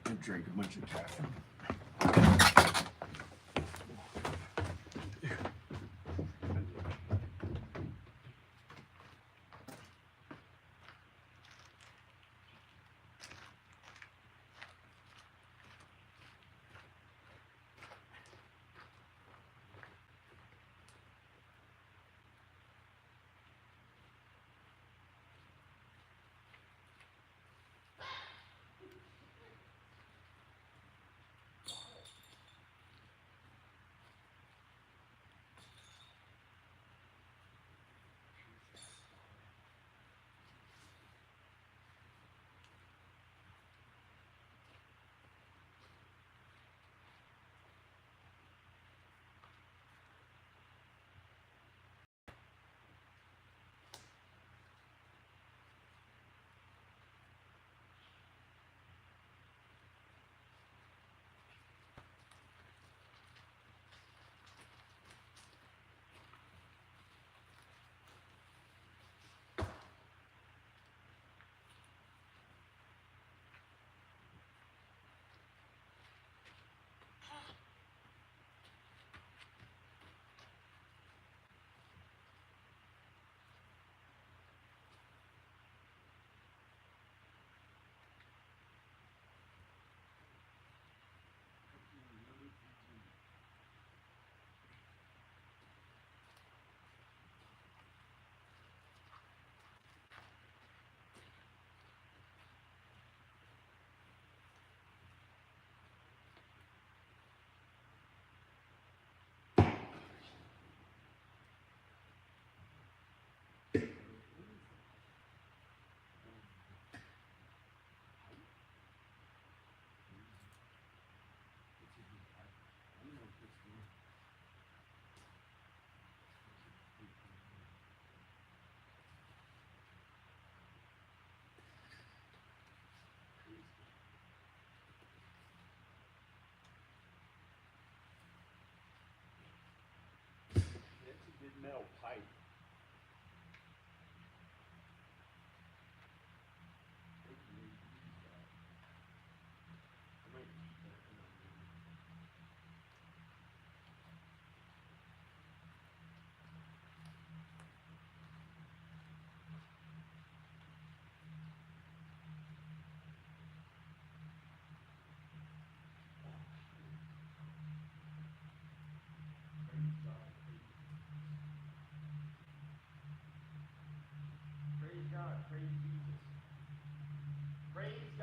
I drank a bunch of caffeine.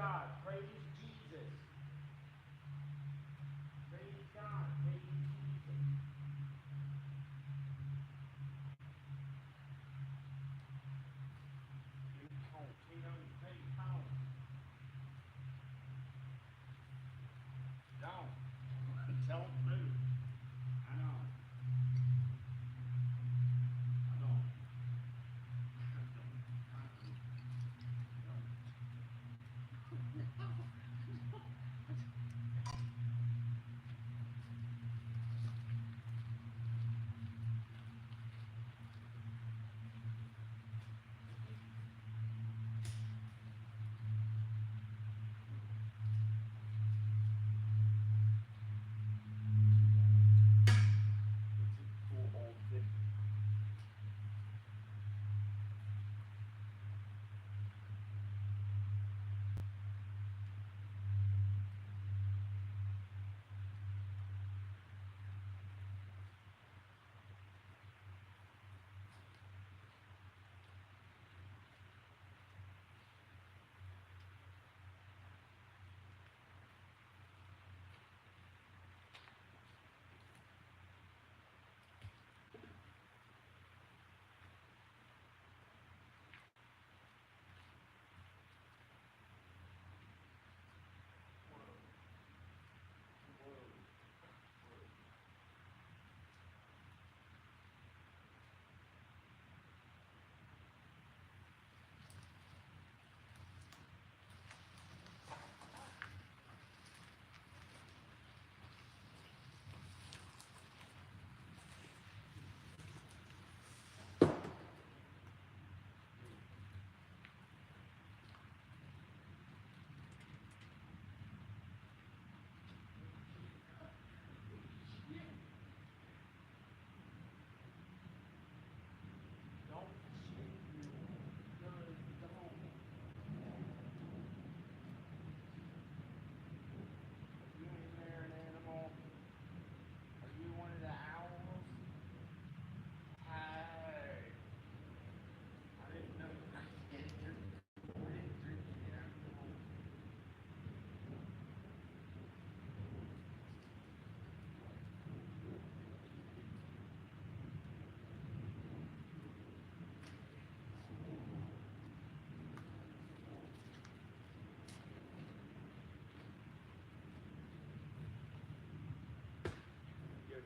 God. Praise Jesus. Praise God. Praise Jesus. You can't. Tino, you pay count. Don't. Don't move. I know. I don't. It's a cool old 50. Don't shake you. No, don't. Are you in there an animal? Are you one of the owls? Hey. I didn't know you did drink. I didn't drink the animal. Good.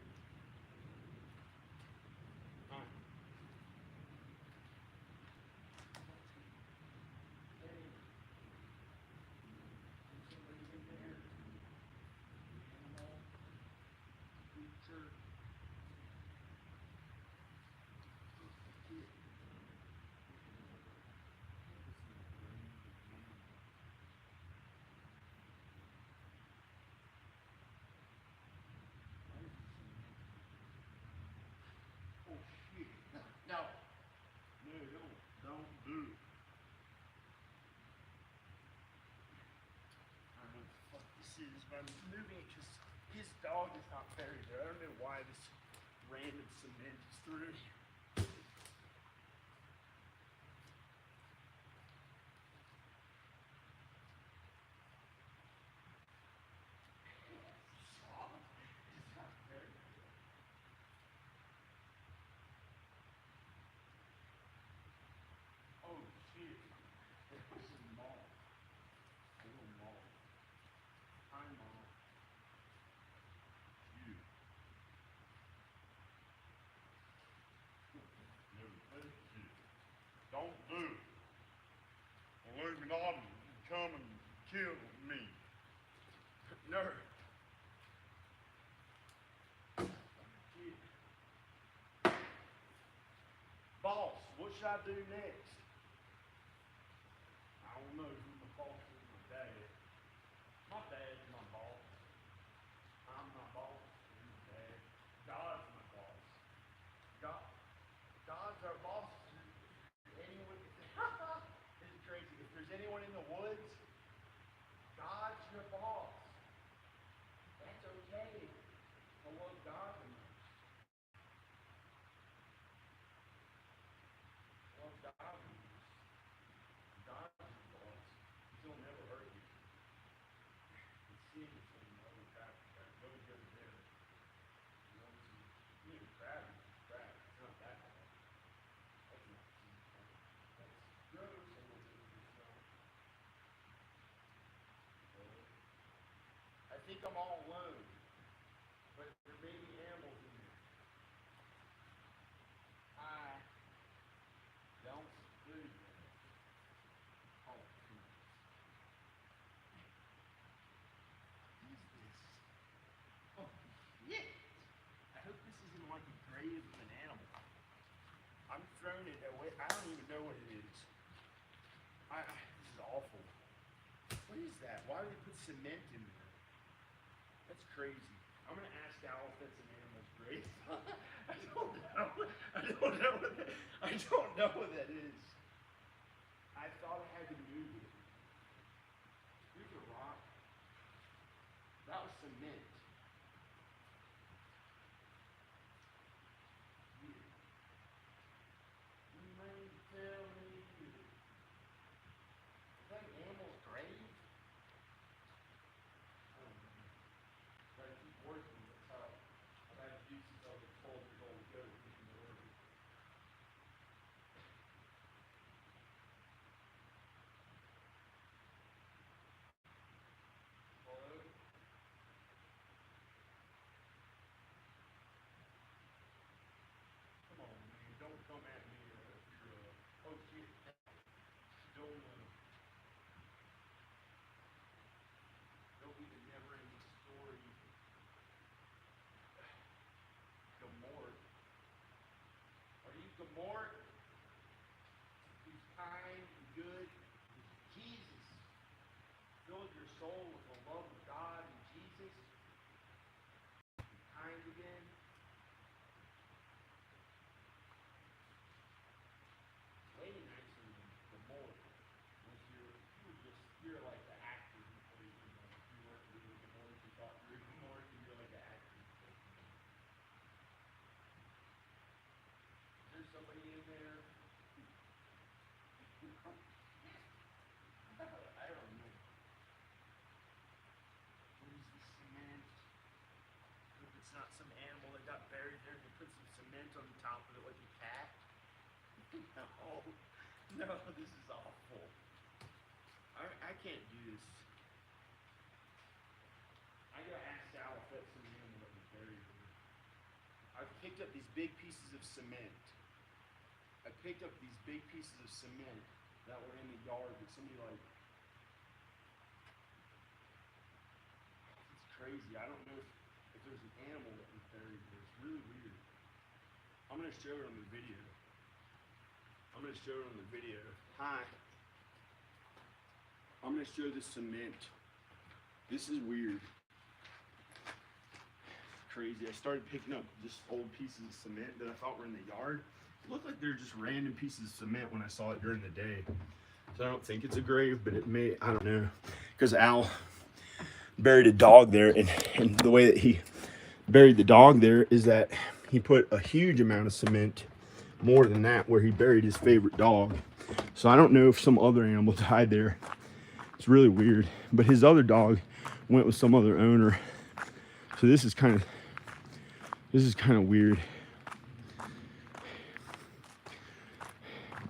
Fine. Hey. Is somebody in there? Animal. Creature. Kid. Oh shit. No. No, don't. Don't do it. I don't know what the fuck this is, but I'm moving it because his dog is not buried there. I don't know why this random cement is through here. It's not buried. Oh shit. There's some moth. A little moth. Hi moth. You. Never touched you. Don't do it. Illuminati can come and kill me. Nerd. Boss, what should I do next? I don't know who my boss is. My dad. My dad's my boss. I'm my boss. He's my dad. God's my boss. God, God's our boss. Anyone, this is crazy. If there's anyone in the woods, God's your boss. That's okay. I love God the most. I love God the most. God's your boss. I'm all alone. But there may be animals in there. I don't spook. Oh, what is this? Oh, shit. I hope this isn't like a grave of an animal. I'm throwing it away. I don't even know what it is. This is awful. What is that? Why would they put cement in there? That's crazy. I'm gonna ask Al if that's an animal's grave. I don't know. I don't know what that, I don't know what that is. I thought I had to move it. Here's a rock. That was cement. Weird. You may tell me. Is that an animal's grave? I don't know. Gotta keep working. That's how I've had to do since I was a 12-year-old goat in the order. Hello? Come on, man. Don't come at me if you're oh shit. Don't be the never-ending story. Gamort. Are you Gamort? Who's kind and good? Jesus. Fill your soul with the love of God and Jesus. Be kind again. Way nicer than Gamort. You're like the actor who plays Gamort. You weren't really Gamort. You thought you were Gamort, and you're like the actor who plays Gamort. Is there somebody in there? I don't know. What is this cement? I hope it's not some animal that got buried there. They put some cement on the top of it like a cat. No, this is awful. I can't do this. I gotta ask Sal if that's some animal that was buried here. I've picked up these big pieces of cement. I picked up these big pieces of cement that were in the yard that somebody like. It's crazy. I don't know if there's an animal that was buried here. It's really weird. I'm gonna show it on the video. Hi. I'm gonna show the cement. This is weird. Crazy. I started picking up just old pieces of cement that I thought were in the yard. It looked like they're just random pieces of cement when I saw it during the day. So I don't think it's a grave, but it may, I don't know. Because Al buried a dog there, and the way that he buried the dog there is that he put a huge amount of cement, more than that, where he buried his favorite dog. So I don't know if some other animal died there. It's really weird. But his other dog went with some other owner. So this is kind of weird.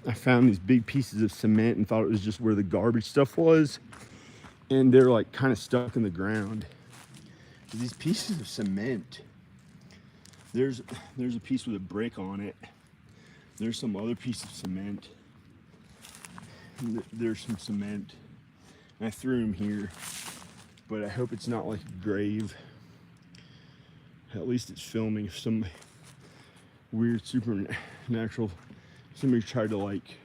I found these big pieces of cement and thought it was just where the garbage stuff was. And they're like kind of stuck in the ground. These pieces of cement. There's a piece with a brick on it. There's some other piece of cement. There's some cement. And I threw them here. But I hope it's not like a grave. At least it's filming some weird supernatural. Somebody tried to like.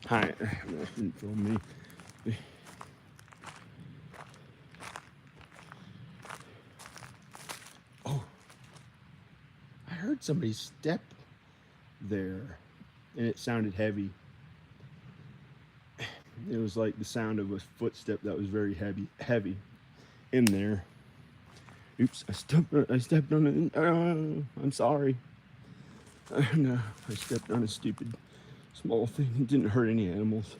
Hi, didn't film me. Oh, I heard somebody step there, and it sounded heavy. It was like the sound of a footstep that was very heavy in there. Oops, I stepped on it. Oh, I'm sorry. No, I stepped on a stupid small thing. It didn't hurt any animals.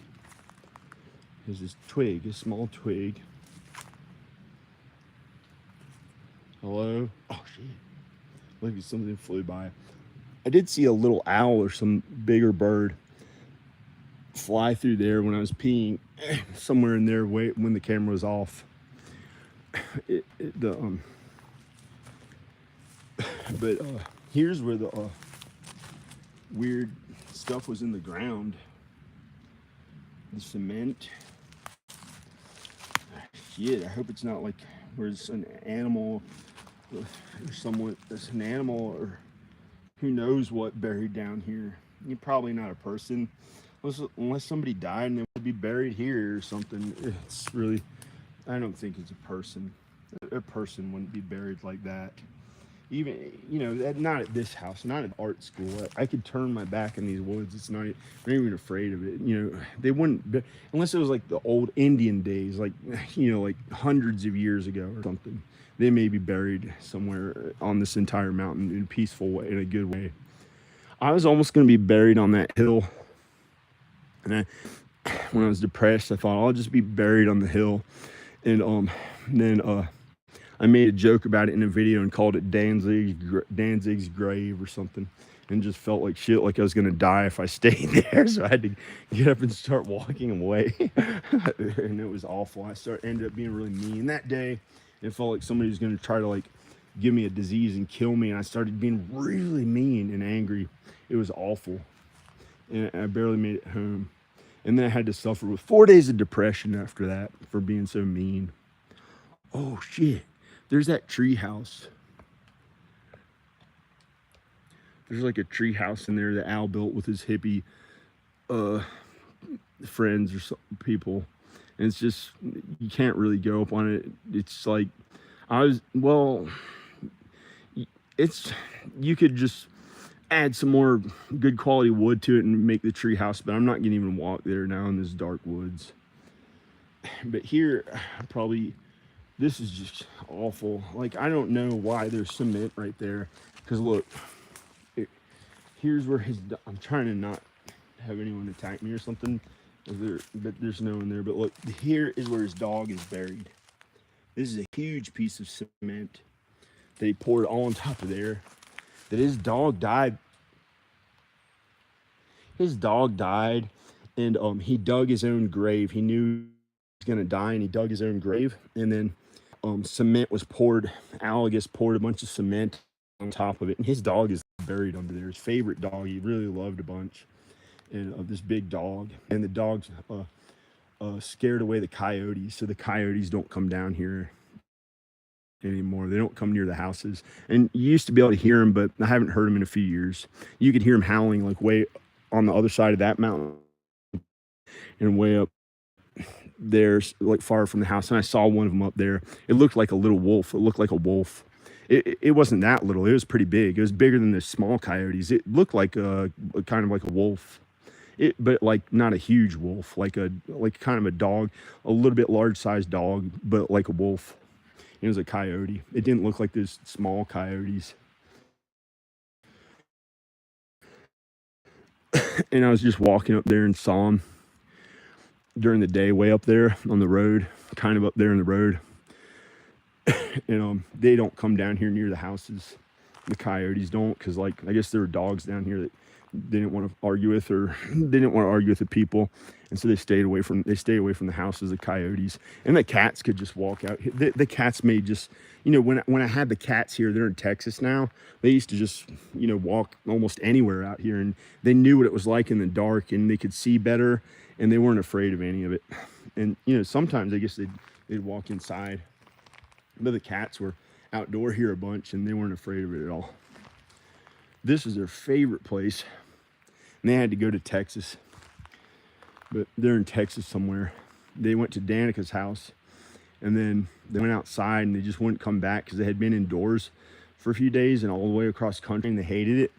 There's this twig, a small twig. Hello? Oh shit. Look at something flew by. I did see a little owl or some bigger bird fly through there when I was peeing somewhere in there when the camera was off. But here's where the weird stuff was in the ground. The cement. Shit, I hope it's not like where it's an animal or someone, there's an animal or who knows what buried down here. You're probably not a person. Unless somebody died and they would be buried here or something. It's really, I don't think it's a person. A person wouldn't be buried like that. Even, you know, not at this house, not at art school. I could turn my back in these woods. It's not, I'm not even afraid of it. You know, they wouldn't, be, unless it was like the old Indian days, like, you know, like hundreds of years ago or something. They may be buried somewhere on this entire mountain in a peaceful way, in a good way. I was almost going to be buried on that hill. And when I was depressed, I thought I'll just be buried on the hill. And then I made a joke about it in a video and called it Danzig's grave or something, and just felt like shit, like I was gonna die if I stayed there. So I had to get up and start walking away. And it was awful. Ended up being really mean that day. It felt like somebody was gonna try to like give me a disease and kill me, and I started being really mean and angry. It was awful, and I barely made it home. And then I had to suffer with 4 days of depression after that for being so mean. Oh shit. There's that tree house. There's like a tree house in there that Al built with his hippie friends or people. And it's just, you can't really go up on it. It's like, you could just add some more good quality wood to it and make the tree house, but I'm not gonna even walk there now in this dark woods. But here, probably, this is just awful. Like, I don't know why there's cement right there. Because look, here's where I'm trying to not have anyone attack me or something. But there's no one there. But look, here is where his dog is buried. This is a huge piece of cement that he poured all on top of there. That his dog died. His dog died, and he dug his own grave. He knew he was gonna die, and he dug his own grave. And then cement was poured. Al, poured a bunch of cement on top of it, and his dog is buried under there. His favorite dog, he really loved a bunch, and this big dog. And the dog's scared away the coyotes, so the coyotes don't come down here anymore. They don't come near the houses. And you used to be able to hear them, but I haven't heard them in a few years. You could hear them howling like way on the other side of that mountain and way up there's like far from the house, and I saw one of them up there. It looked like a little wolf. It looked like a wolf. It wasn't that little. It was pretty big. It was bigger than the small coyotes. It looked like a kind of like a wolf, but like not a huge wolf, like kind of a dog, a little bit large sized dog, but like a wolf. It was a coyote. It didn't look like those small coyotes. And I was just walking up there and saw him during the day, way up there on the road, kind of up there in the road. And they don't come down here near the houses. The coyotes don't, because like I guess there were dogs down here that they didn't want to argue with, or they didn't want to argue with the people, and so they stay away from the houses. The coyotes and the cats could just walk out. The cats may just, you know, when I had the cats here, they're in Texas now. They used to just, you know, walk almost anywhere out here, and they knew what it was like in the dark, and they could see better, and they weren't afraid of any of it. And you know, sometimes I guess they'd walk inside, but the cats were outdoor here a bunch, and they weren't afraid of it at all. This is their favorite place, and they had to go to Texas, but they're in Texas somewhere. They went to Danica's house, and then they went outside, and they just wouldn't come back because they had been indoors for a few days and all the way across country, and they hated it.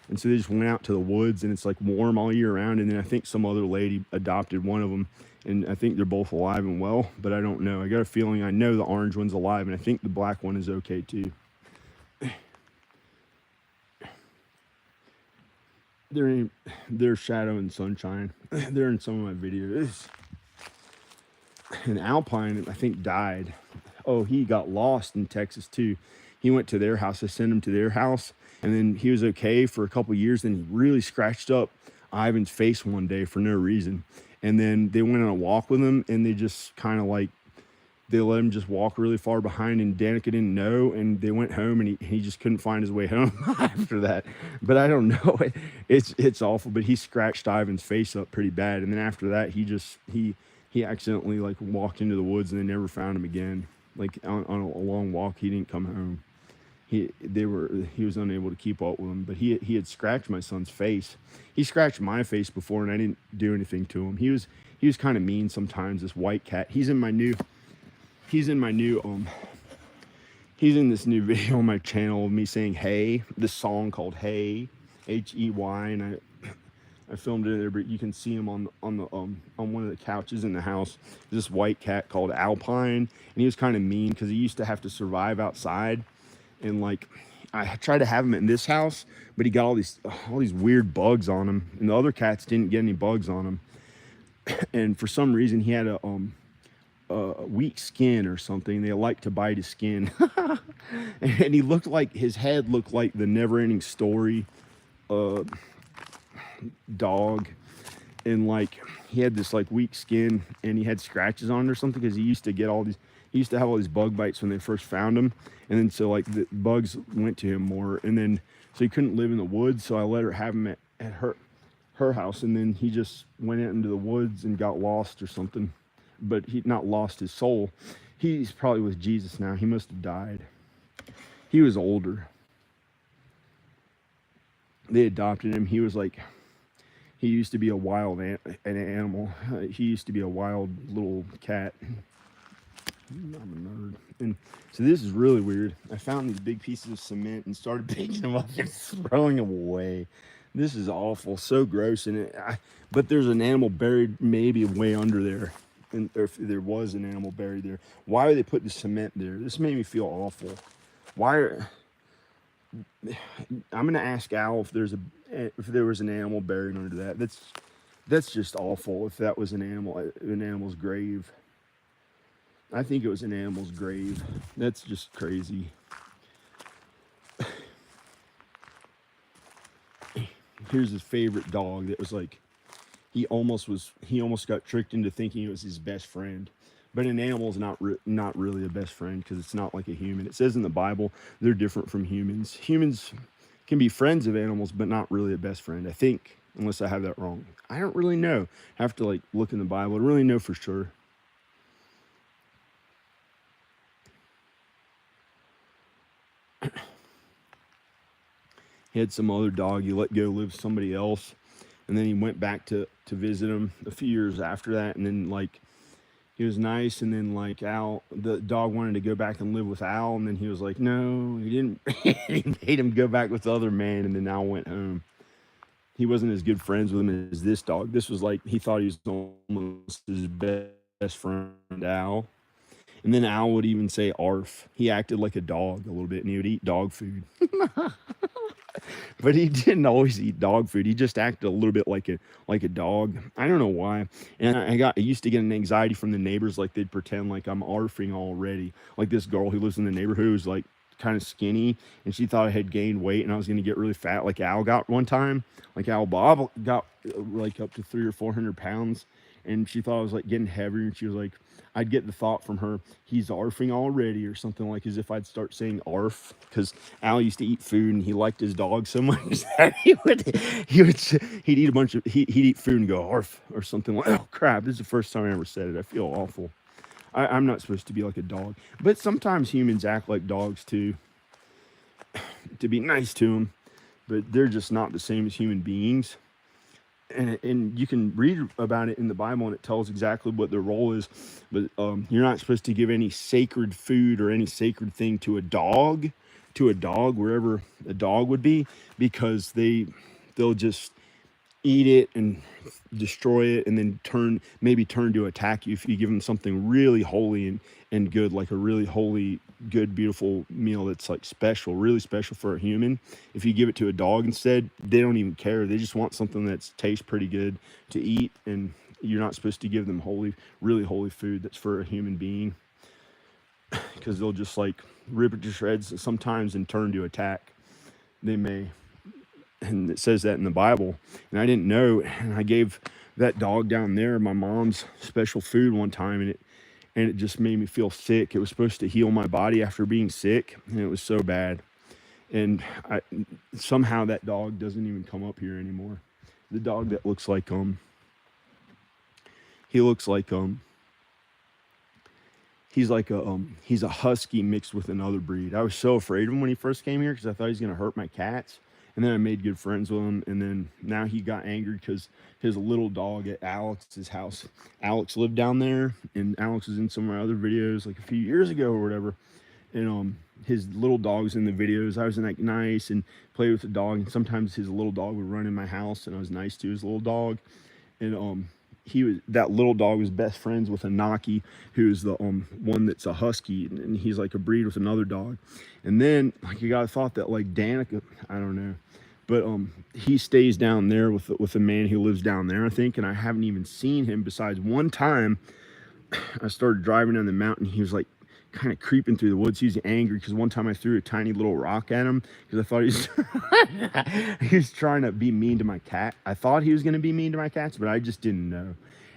And so they just went out to the woods, and it's like warm all year round. And then I think some other lady adopted one of them, and I think they're both alive and well, but I don't know. I got a feeling, I know the orange one's alive, and I think the black one is okay too. They're Shadow and Sunshine. They're in some of my videos. And Alpine, I think, died. Oh, he got lost in Texas too. He went to their house. I sent him to their house, and then he was okay for a couple years. Then he really scratched up Ivan's face one day for no reason. And then they went on a walk with him, and they just kind of like they let him just walk really far behind, and Danica didn't know, and they went home, and he just couldn't find his way home after that. But I don't know, it's awful. But he scratched Ivan's face up pretty bad, and then after that, he accidentally like walked into the woods, and they never found him again. Like on a long walk, he didn't come home. He was unable to keep up with him, but he had scratched my son's face. He scratched my face before, and I didn't do anything to him. He was kind of mean sometimes. This white cat. He's in this new video on my channel of me saying "Hey," this song called "Hey," Hey, and I filmed it in there, but you can see him on one of the couches in the house. This white cat called Alpine, and he was kind of mean because he used to have to survive outside, and like I tried to have him in this house, but he got all these weird bugs on him, and the other cats didn't get any bugs on him, and for some reason he had a weak skin or something. They like to bite his skin, and he looked like his head looked like the Never-Ending Story dog, and like he had this like weak skin, and he had scratches on it or something because he used to have all these bug bites when they first found him, and then so like the bugs went to him more, and then so he couldn't live in the woods, so I let her have him at her house, and then he just went out into the woods and got lost or something. But he not lost his soul. He's probably with Jesus now. He must have died. He was older. They adopted him. He used to be a wild an animal. He used to be a wild little cat. I'm a nerd. And so this is really weird. I found these big pieces of cement and started picking them up and throwing them away. This is awful, so gross. But there's an animal buried maybe way under there. And if there was an animal buried there, why are they putting the cement there? This made me feel awful. I'm gonna ask Al if there was an animal buried under that. That's just awful. If that was an animal's grave. I think it was an animal's grave. That's just crazy. Here's his favorite dog that was like, he almost got tricked into thinking it was his best friend. But an animal is not really a best friend because it's not like a human. It says in the Bible they're different from humans. Humans can be friends of animals, but not really a best friend, I think, unless I have that wrong. I don't really know. I have to like look in the Bible to really know for sure. He had some other dog he let go live with somebody else, and then he went back to visit him a few years after that, and then like he was nice, and then like the dog wanted to go back and live with Al, and then he was like, no, he didn't. He made him go back with the other man, and then Al went home. He wasn't as good friends with him as this dog. This was like, he thought he was almost his best friend, Al. And then Al would even say arf. He acted like a dog a little bit, and he would eat dog food. But he didn't always eat dog food. He just acted a little bit like a dog. I don't know why. And I used to get an anxiety from the neighbors, like they'd pretend like I'm arfing already. Like this girl who lives in the neighborhood was like kind of skinny, and she thought I had gained weight and I was going to get really fat like Al got one time. Like Al Bob got like up to 300 or 400 pounds, and she thought I was like getting heavier, and she was like, I'd get the thought from her, he's arfing already, or something, like as if I'd start saying arf, because Al used to eat food and he liked his dog so much that he'd eat food and go arf or something like, oh crap, this is the first time I ever said it. I feel awful. I'm not supposed to be like a dog, but sometimes humans act like dogs too, to be nice to them, but they're just not the same as human beings. And you can read about it in the Bible, and it tells exactly what their role is. But you're not supposed to give any sacred food or any sacred thing to a dog, wherever a dog would be, because they'll just eat it and destroy it, and then turn to attack you if you give them something really holy and good, like a really holy, good, beautiful meal that's like really special for a human. If you give it to a dog instead, they don't even care. They just want something that tastes pretty good to eat, and you're not supposed to give them really holy food that's for a human being, because they'll just like rip it to shreds sometimes and turn to attack. They may. And it says that in the Bible, and I didn't know. And I gave that dog down there my mom's special food one time, and and it just made me feel sick. It was supposed to heal my body after being sick, and it was so bad. And somehow that dog doesn't even come up here anymore. The dog that looks like he looks like he's a husky mixed with another breed. I was so afraid of him when he first came here because I thought he was gonna hurt my cats. And then I made good friends with him. And then now he got angry because his little dog at Alex's house. Alex lived down there, and Alex was in some of my other videos like a few years ago or whatever. And his little dog was in the videos. I was like nice and played with the dog. And sometimes his little dog would run in my house, and I was nice to his little dog. And that little dog was best friends with a Naki, who's the one that's a husky, and he's like a breed with another dog. And then like you gotta thought that like Danica, I don't know, but he stays down there with a man who lives down there, I think, and I haven't even seen him besides one time. I started driving down the mountain. He was like kind of creeping through the woods. He was angry because one time I threw a tiny little rock at him because I thought he was trying to be mean to my cat. I thought he was going to be mean to my cats, but I just didn't know.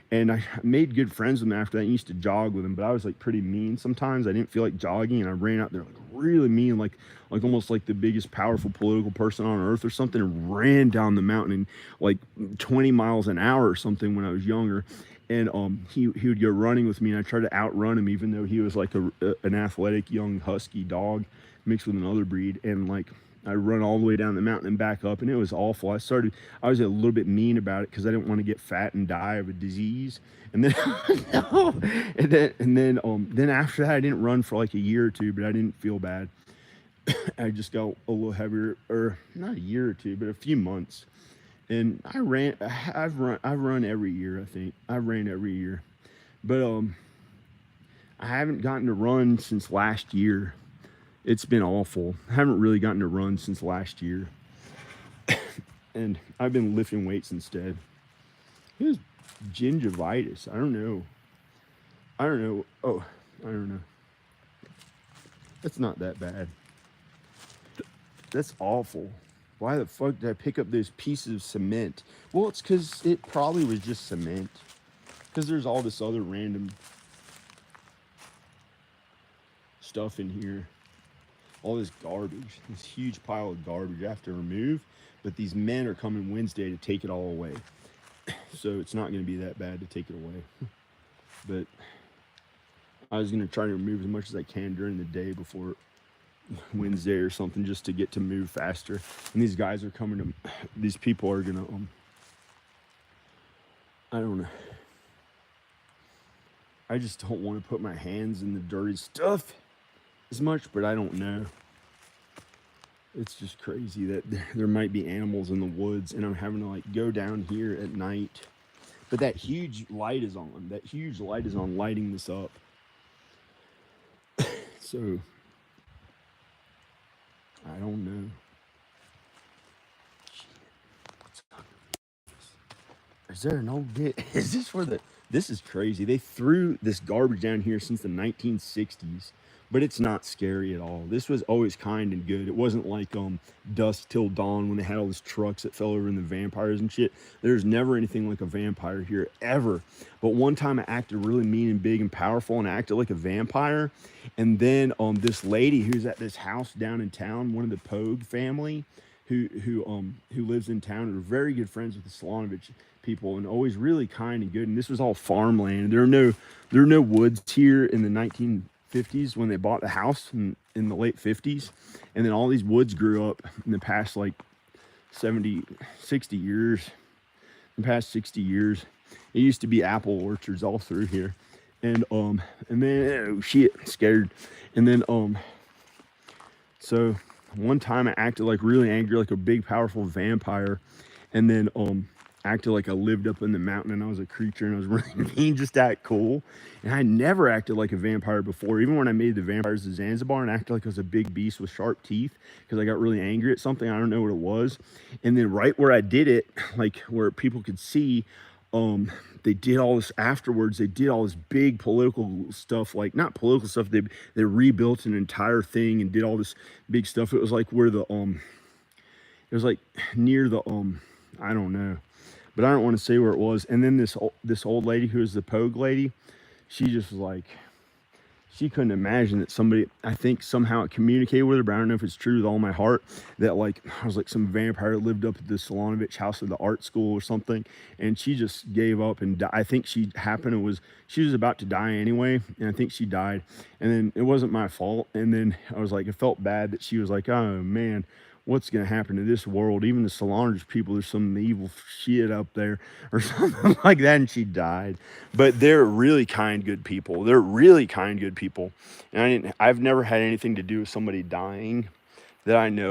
And I made good friends with him after that. I used to jog with him, but I was like pretty mean sometimes. I didn't feel like jogging, and I ran out there like really mean, like almost like the biggest powerful political person on earth or something, and ran down the mountain in like 20 miles an hour or something when I was younger. And he would go running with me, and I tried to outrun him, even though he was like an athletic young husky dog mixed with another breed. And like I run all the way down the mountain and back up, and it was awful. I was a little bit mean about it because I didn't want to get fat and die of a disease. And then then after that, I didn't run for like a year or two, but I didn't feel bad. I just got a little heavier, or not a year or two, but a few months. And I've run every year, I think. I've ran every year. But I haven't gotten to run since last year. It's been awful. I haven't really gotten to run since last year. And I've been lifting weights instead. It was gingivitis. I don't know. Oh, I don't know. That's not that bad. That's awful. Why the fuck did I pick up those pieces of cement? Well, it's because it probably was just cement. Because there's all this other random stuff in here. All this garbage. This huge pile of garbage I have to remove. But these men are coming Wednesday to take it all away. So it's not going to be that bad to take it away. But I was going to try to remove as much as I can during the day before Wednesday or something, just to get to move faster. And these guys are coming to, these people are gonna I don't know, I just don't want to put my hands in the dirty stuff as much, but I don't know. It's just crazy that there might be animals in the woods, and I'm having to like go down here at night. But that huge light is on. That huge light is on, lighting this up. So I don't know. Is there an old bit? Is this where this is crazy. They threw this garbage down here since the 1960s, but it's not scary at all. This was always kind and good. It wasn't like Dusk Till Dawn when they had all these trucks that fell over in the vampires and shit. There's never anything like a vampire here, ever. But one time I acted really mean and big and powerful, and I acted like a vampire. And then this lady who's at this house down in town, one of the Pogue family, who lives in town, are very good friends with the Solonovich people, and always really kind and good. And this was all farmland. There are no woods here in the 1950s when they bought the house in the late 50s. And then all these woods grew up in the past like 60 years. In the past 60 years, it used to be apple orchards all through here. And then oh shit, scared. And then so one time I acted like really angry, like a big powerful vampire, and then acted like I lived up in the mountain and I was a creature and I was really mean, just that cool. And I never acted like a vampire before, even when I made the vampires of Zanzibar, and acted like I was a big beast with sharp teeth because I got really angry at something. I don't know what it was. And then right where I did it, like where people could see, they did all this afterwards. They did all this big political stuff, like not political stuff. They rebuilt an entire thing and did all this big stuff. It was like where it was like near the I don't know, but I don't want to say where it was. And then this old lady who was the Pogue lady, she just was like, she couldn't imagine that somebody, I think somehow it communicated with her, but I don't know if it's true with all my heart, that like I was like some vampire that lived up at the Solonovich house of the art school or something, and she just gave up and I think she was about to die anyway, and I think she died, and then it wasn't my fault, and then I was like, it felt bad that she was like, oh man, what's going to happen to this world? Even the Solange people, there's some evil shit up there or something like that. And she died. But they're really kind, good people. They're really kind, good people. And I've never had anything to do with somebody dying that I know